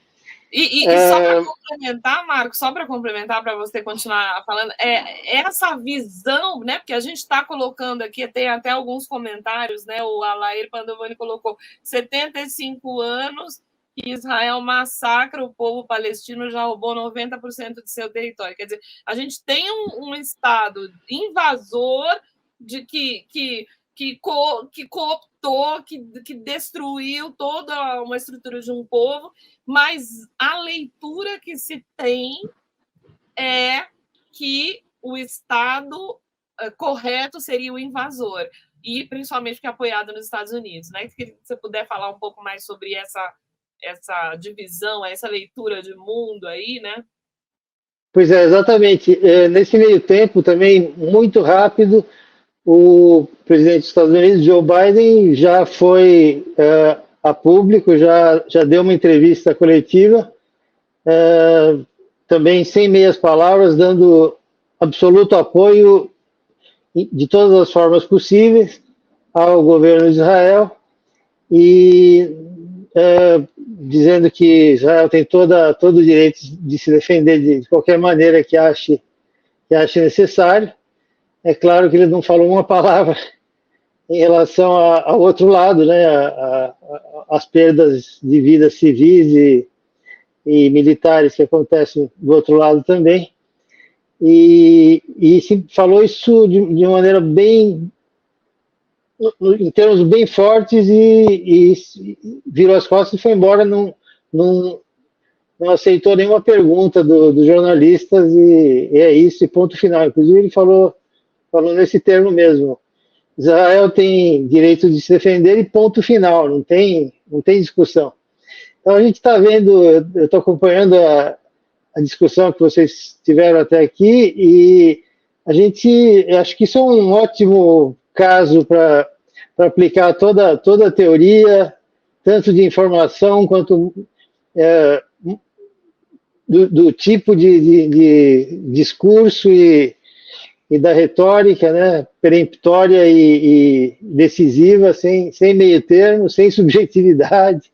E só para complementar, Marcos, só para complementar, para você continuar falando, essa visão, né? Porque a gente está colocando aqui, tem até alguns comentários, né? O Alair Pandovani colocou 75 anos que Israel massacra o povo palestino, já roubou 90% de seu território. Quer dizer, a gente tem um Estado invasor que cooptou, que destruiu toda uma estrutura de um povo, mas a leitura que se tem é que o Estado correto seria o invasor, e principalmente porque é apoiado nos Estados Unidos, né? Se você puder falar um pouco mais sobre essa divisão, essa leitura de mundo aí, né? Pois é, exatamente. Nesse meio tempo, também, muito rápido, o presidente dos Estados Unidos, Joe Biden, já foi a público, já deu uma entrevista coletiva, também sem meias palavras, dando absoluto apoio de todas as formas possíveis ao governo de Israel e dizendo que Israel tem todo o direito de se defender de qualquer maneira que ache necessário. É claro que ele não falou uma palavra em relação ao outro lado, né, as perdas de vidas civis e militares que acontecem do outro lado também. E falou isso de maneira bem, em termos bem fortes, e virou as costas e foi embora, não aceitou nenhuma pergunta dos jornalistas, e é isso, e ponto final. Inclusive ele falou nesse termo mesmo: Israel tem direito de se defender e ponto final, não tem discussão. Então a gente está vendo, eu estou acompanhando a discussão que vocês tiveram até aqui, e acho que isso é um ótimo caso para aplicar toda a teoria, tanto de informação quanto do tipo de discurso e da retórica, né, peremptória e decisiva, sem meio termo, sem subjetividade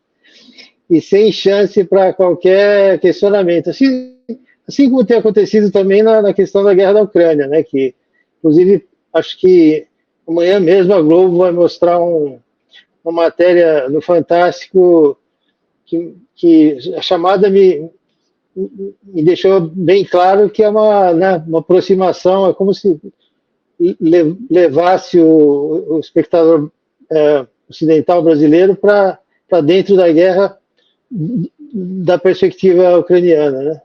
e sem chance para qualquer questionamento. Assim como tem acontecido também na questão da guerra da Ucrânia, né, que, inclusive, acho que amanhã mesmo a Globo vai mostrar uma matéria no Fantástico que a chamada me deixou bem claro que é uma aproximação, é como se levasse o espectador ocidental brasileiro para dentro da guerra da perspectiva ucraniana, né?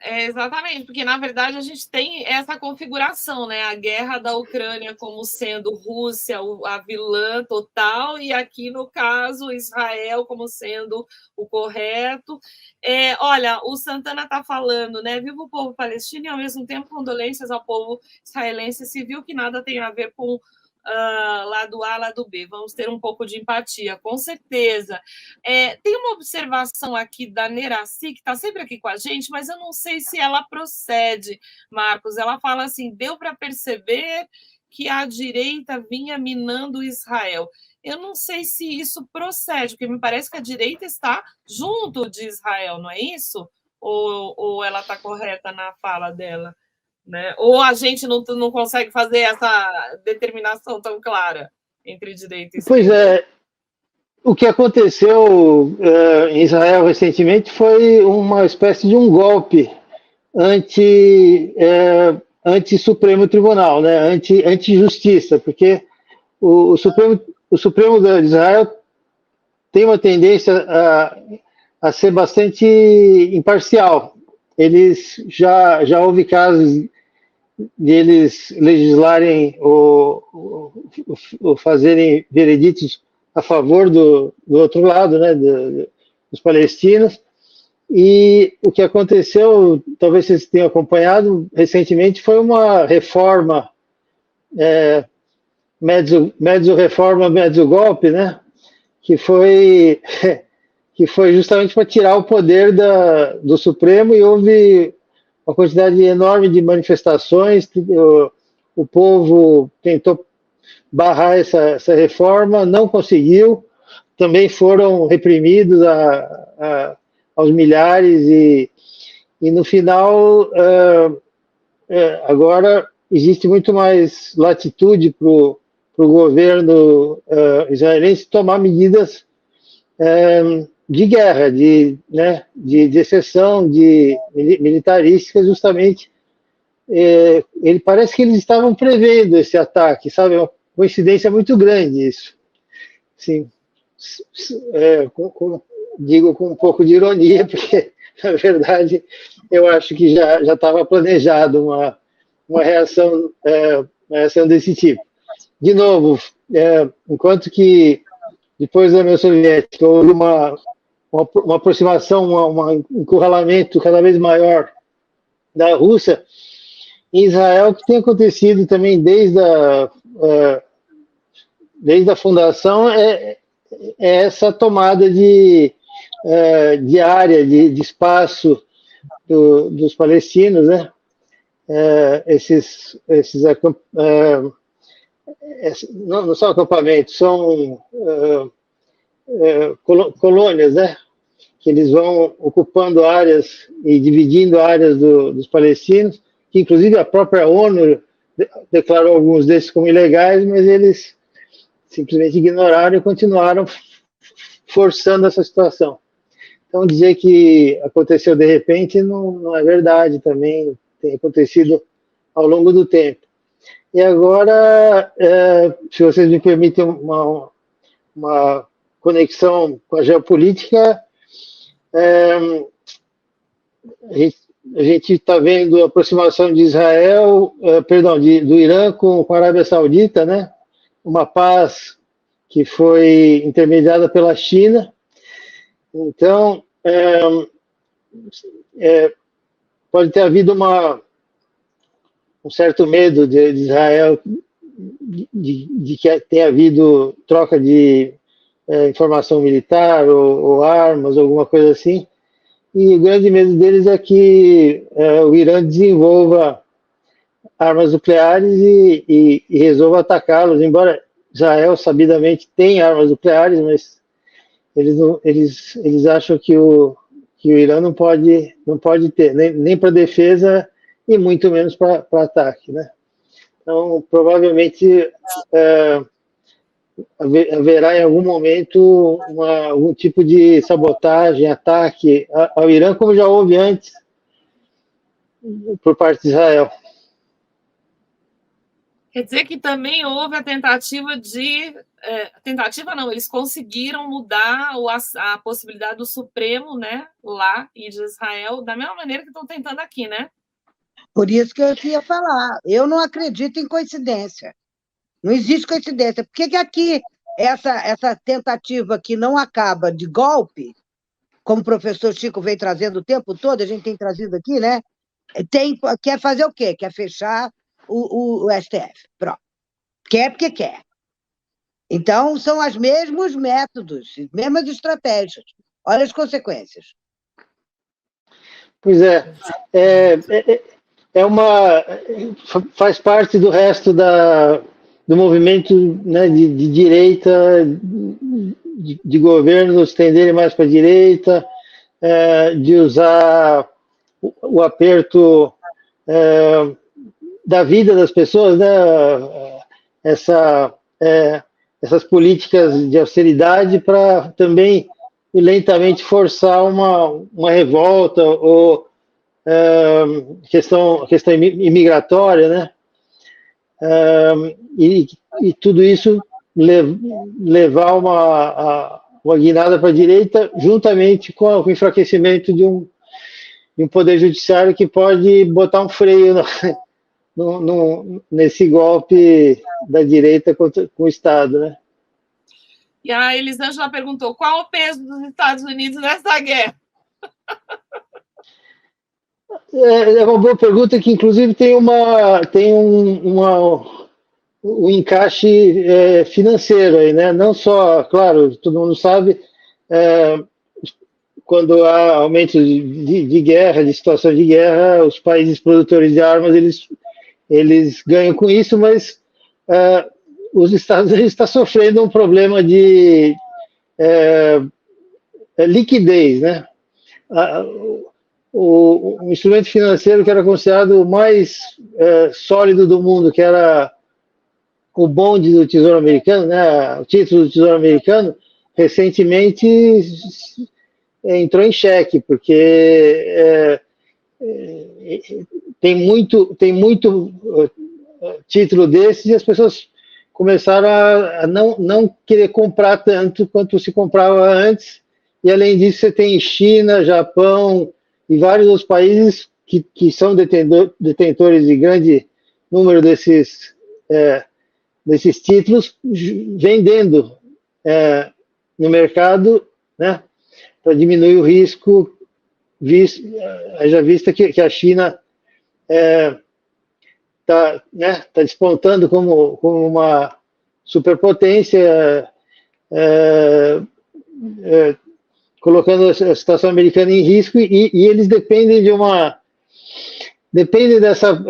Exatamente, porque na verdade a gente tem essa configuração, né? A guerra da Ucrânia como sendo Rússia a vilã total, e aqui no caso Israel como sendo o correto. Olha, o Santana está falando, né? Viva o povo palestino e ao mesmo tempo condolências ao povo israelense civil, que nada tem a ver com lado A, lado B. Vamos ter um pouco de empatia, com certeza. Tem uma observação aqui da Neraci, que está sempre aqui com a gente, mas eu não sei se ela procede, Marcos. Ela fala assim: deu para perceber que a direita vinha minando Israel. Eu não sei se isso procede, porque me parece que a direita está junto de Israel, não é isso? Ou ela está correta na fala dela? Né? Ou a gente não consegue fazer essa determinação tão clara entre direita e esquerda? Pois é, o que aconteceu em Israel recentemente foi uma espécie de um golpe anti-Supremo Tribunal, né? Anti-justiça, porque o Supremo de Israel tem uma tendência a ser bastante imparcial. Eles já houve casos de eles legislarem ou fazerem vereditos a favor do outro lado, né, dos palestinos. E o que aconteceu, talvez vocês tenham acompanhado recentemente, foi uma reforma, mezzo reforma, mezzo golpe, né, que foi justamente para tirar o poder do Supremo, e houve uma quantidade enorme de manifestações. O povo tentou barrar essa reforma, não conseguiu, também foram reprimidos aos milhares, e no final, agora existe muito mais latitude para o governo israelense tomar medidas de guerra, de exceção, de militarística, justamente. Ele parece que eles estavam prevendo esse ataque, sabe? É uma coincidência muito grande isso. Sim, digo com um pouco de ironia, porque, na verdade, eu acho que já estava planejado uma reação desse tipo. De novo, enquanto que depois da União Soviética houve uma aproximação, um encurralamento cada vez maior da Rússia, em Israel, o que tem acontecido também desde a fundação é essa tomada de área, de espaço dos palestinos, né? Não são acampamentos, são colônias, né? Que eles vão ocupando áreas e dividindo áreas dos palestinos, que inclusive a própria ONU declarou alguns desses como ilegais, mas eles simplesmente ignoraram e continuaram forçando essa situação. Então, dizer que aconteceu de repente não é verdade também, tem acontecido ao longo do tempo. E agora, se vocês me permitem uma conexão com a geopolítica, a gente está vendo a aproximação de Israel, do Irã com a Arábia Saudita, né? Uma paz que foi intermediada pela China. Então, pode ter havido um certo medo de Israel de que tenha havido troca de informação militar ou armas, alguma coisa assim. E o grande medo deles é que o Irã desenvolva armas nucleares e resolva atacá-los, embora Israel sabidamente tenha armas nucleares, mas eles acham que o Irã não pode ter, nem para defesa e muito menos para ataque, né? Então, provavelmente haverá em algum momento algum tipo de sabotagem, ataque ao Irã, como já houve antes por parte de Israel. Quer dizer que também houve a tentativa tentativa não, eles conseguiram mudar a possibilidade do Supremo, né, lá e de Israel, da mesma maneira que estão tentando aqui, né? Por isso que eu ia falar. Eu não acredito em coincidência. Não existe coincidência. Por que aqui essa tentativa que não acaba de golpe, como o professor Chico veio trazendo o tempo todo, a gente tem trazido aqui, né? Quer fazer o quê? Quer fechar o STF. Pronto. Quer porque quer. Então, são os mesmos métodos, as mesmas estratégias. Olha as consequências. Pois faz parte do resto do movimento, né, de direita, de governos tenderem mais para a direita, de usar o aperto da vida das pessoas, né, essas políticas de austeridade para também lentamente forçar uma revolta ou questão imigratória, né? E tudo isso levar uma guinada para a direita, juntamente com o enfraquecimento de um poder judiciário que pode botar um freio nesse golpe da direita com o Estado, né? E a Elisângela perguntou: qual o peso dos Estados Unidos nessa guerra? É uma boa pergunta, que inclusive tem um encaixe financeiro aí, né? Não só, claro, todo mundo sabe, quando há aumento de guerra, de situação de guerra, os países produtores de armas, eles ganham com isso, mas os Estados Unidos estão sofrendo um problema de liquidez, né? O instrumento financeiro que era considerado o mais sólido do mundo, que era o bonde do Tesouro Americano, né? O título do Tesouro Americano, recentemente entrou em xeque, porque tem muito título desses e as pessoas começaram a não querer comprar tanto quanto se comprava antes, e além disso você tem China, Japão e vários outros países que são detentores de grande número desses títulos, vendendo no mercado, né, para diminuir o risco, já vista que a China tá despontando como uma superpotência, colocando a situação americana em risco, e eles dependem dessa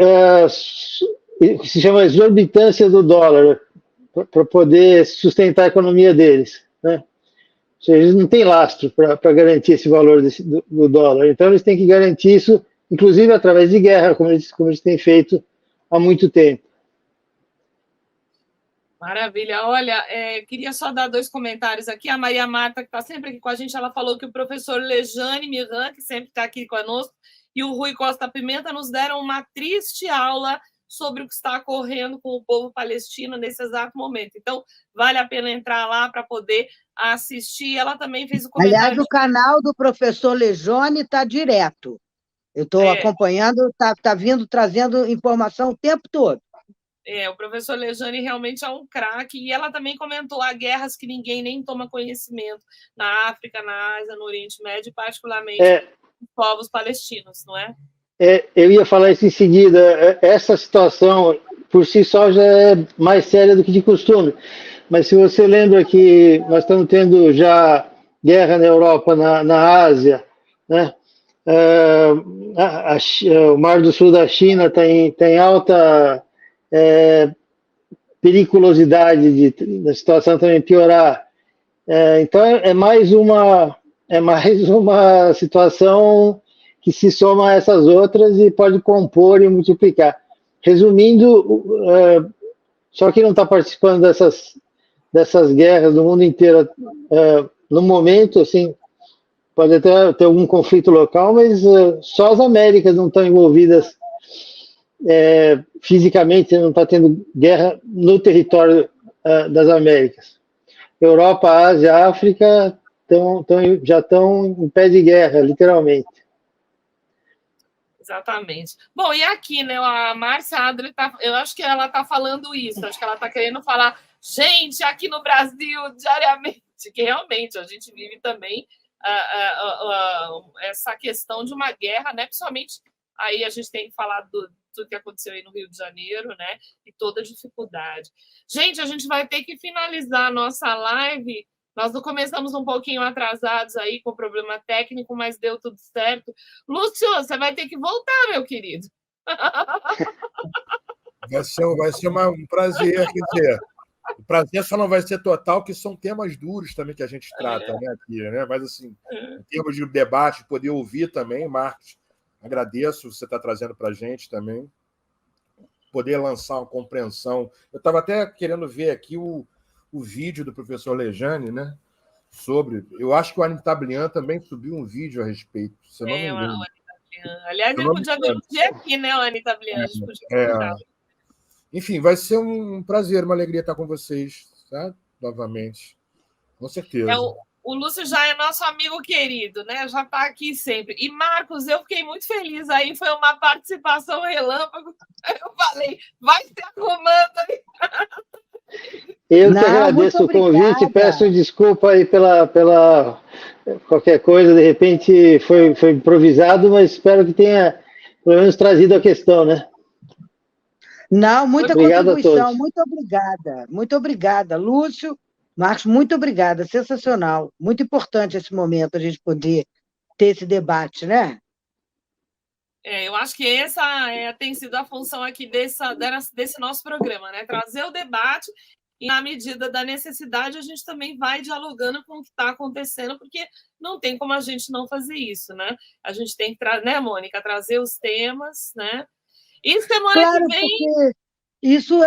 que se chama exorbitância do dólar para poder sustentar a economia deles, né? Ou seja, eles não têm lastro para garantir esse valor do dólar. Então, eles têm que garantir isso, inclusive através de guerra, como eles têm feito há muito tempo. Maravilha. Olha, queria só dar 2 comentários aqui. A Maria Marta, que está sempre aqui com a gente, ela falou que o professor Lejane Miran, que sempre está aqui conosco, e o Rui Costa Pimenta nos deram uma triste aula sobre o que está ocorrendo com o povo palestino nesse exato momento. Então, vale a pena entrar lá para poder assistir. Ela também fez o comentário... Aliás, o canal do professor Lejane está direto. Eu estou acompanhando, está vindo, trazendo informação o tempo todo. O professor Lejane realmente é um craque, e ela também comentou: há guerras que ninguém nem toma conhecimento, na África, na Ásia, no Oriente Médio, particularmente os povos palestinos, não é? Eu ia falar isso em seguida. Essa situação, por si só, já é mais séria do que de costume. Mas se você lembra que nós estamos tendo já guerra na Europa, na Ásia, né? O Mar do Sul da China tem alta periculosidade da situação também piorar. Então, é mais uma situação que se soma a essas outras e pode compor e multiplicar. Resumindo, só quem não está participando dessas guerras no mundo inteiro, no momento, assim, pode até ter algum conflito local, mas só as Américas não estão envolvidas fisicamente, não está tendo guerra no território das Américas. Europa, Ásia, África já estão em pé de guerra, literalmente. Exatamente. Bom, e aqui, né, a Márcia Adler, eu acho que ela está falando isso, acho que ela está querendo falar, gente, aqui no Brasil, diariamente, que realmente a gente vive também essa questão de uma guerra, né, principalmente aí a gente tem que falar do que aconteceu aí no Rio de Janeiro, né, e toda a dificuldade. Gente, a gente vai ter que finalizar a nossa live. Nós começamos um pouquinho atrasados aí com problema técnico, mas deu tudo certo. Lúcio, você vai ter que voltar, meu querido. Vai ser um prazer, quer dizer, o prazer só não vai ser total, que são temas duros também que a gente trata, né, aqui, né? Mas, assim, em termos de debate, poder ouvir também, Marcos, agradeço você estar trazendo para a gente também, poder lançar uma compreensão. Eu estava até querendo ver aqui o vídeo do professor Lejane, né? Eu acho que o Anitta Blian também subiu um vídeo a respeito. Se eu não me engano. Aliás, ele podia vir um dia aqui, né, o Anitta Blian? Enfim, vai ser um prazer, uma alegria estar com vocês. tá? Novamente. Com certeza. O Lúcio já é nosso amigo querido, né? Já está aqui sempre. E, Marcos, eu fiquei muito feliz aí, foi uma participação relâmpago. Eu falei, vai se arrumando aí. Eu que agradeço o convite, peço desculpa aí pela qualquer coisa, de repente foi improvisado, mas espero que tenha pelo menos trazido a questão, né? Não, muita Obrigado contribuição, muito obrigada. Muito obrigada, Lúcio. Marcos, muito obrigada, sensacional. Muito importante esse momento, a gente poder ter esse debate, né? Eu acho que essa tem sido a função aqui desse nosso programa, né? Trazer o debate e, na medida da necessidade, a gente também vai dialogando com o que está acontecendo, porque não tem como a gente não fazer isso, né? A gente tem que, né, Mônica, trazer os temas, né? E semana que vem... Porque isso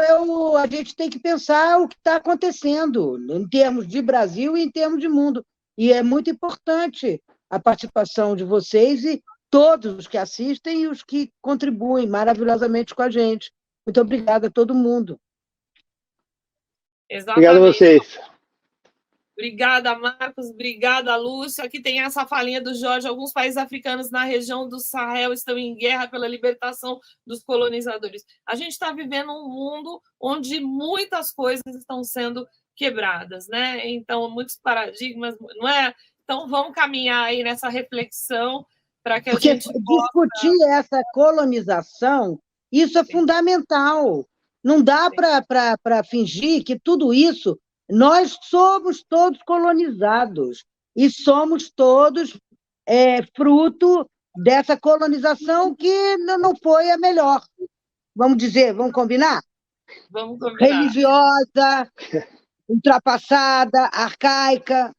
a gente tem que pensar o que está acontecendo em termos de Brasil e em termos de mundo. E é muito importante a participação de vocês e todos os que assistem e os que contribuem maravilhosamente com a gente. Muito obrigada a todo mundo. Exatamente. Obrigado a vocês. Obrigada, Marcos. Obrigada, Lúcia. Aqui tem essa falinha do Jorge. Alguns países africanos na região do Sahel estão em guerra pela libertação dos colonizadores. A gente está vivendo um mundo onde muitas coisas estão sendo quebradas, né? Então, muitos paradigmas, não é? Então, vamos caminhar aí nessa reflexão para que a gente possa... discutir essa colonização, isso é fundamental. Não dá para fingir que tudo isso... Nós somos todos colonizados e somos todos fruto dessa colonização que não foi a melhor. Vamos dizer, vamos combinar? Vamos combinar. Religiosa, ultrapassada, arcaica.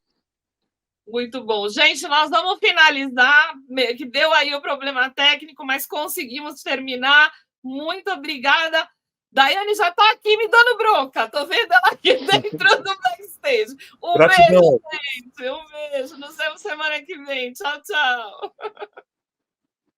Muito bom. Gente, nós vamos finalizar, que deu aí o problema técnico, mas conseguimos terminar. Muito obrigada. Daiane já está aqui me dando bronca. Estou vendo ela aqui dentro do backstage. Beijo, gente. Um beijo. Nos vemos semana que vem. Tchau, tchau.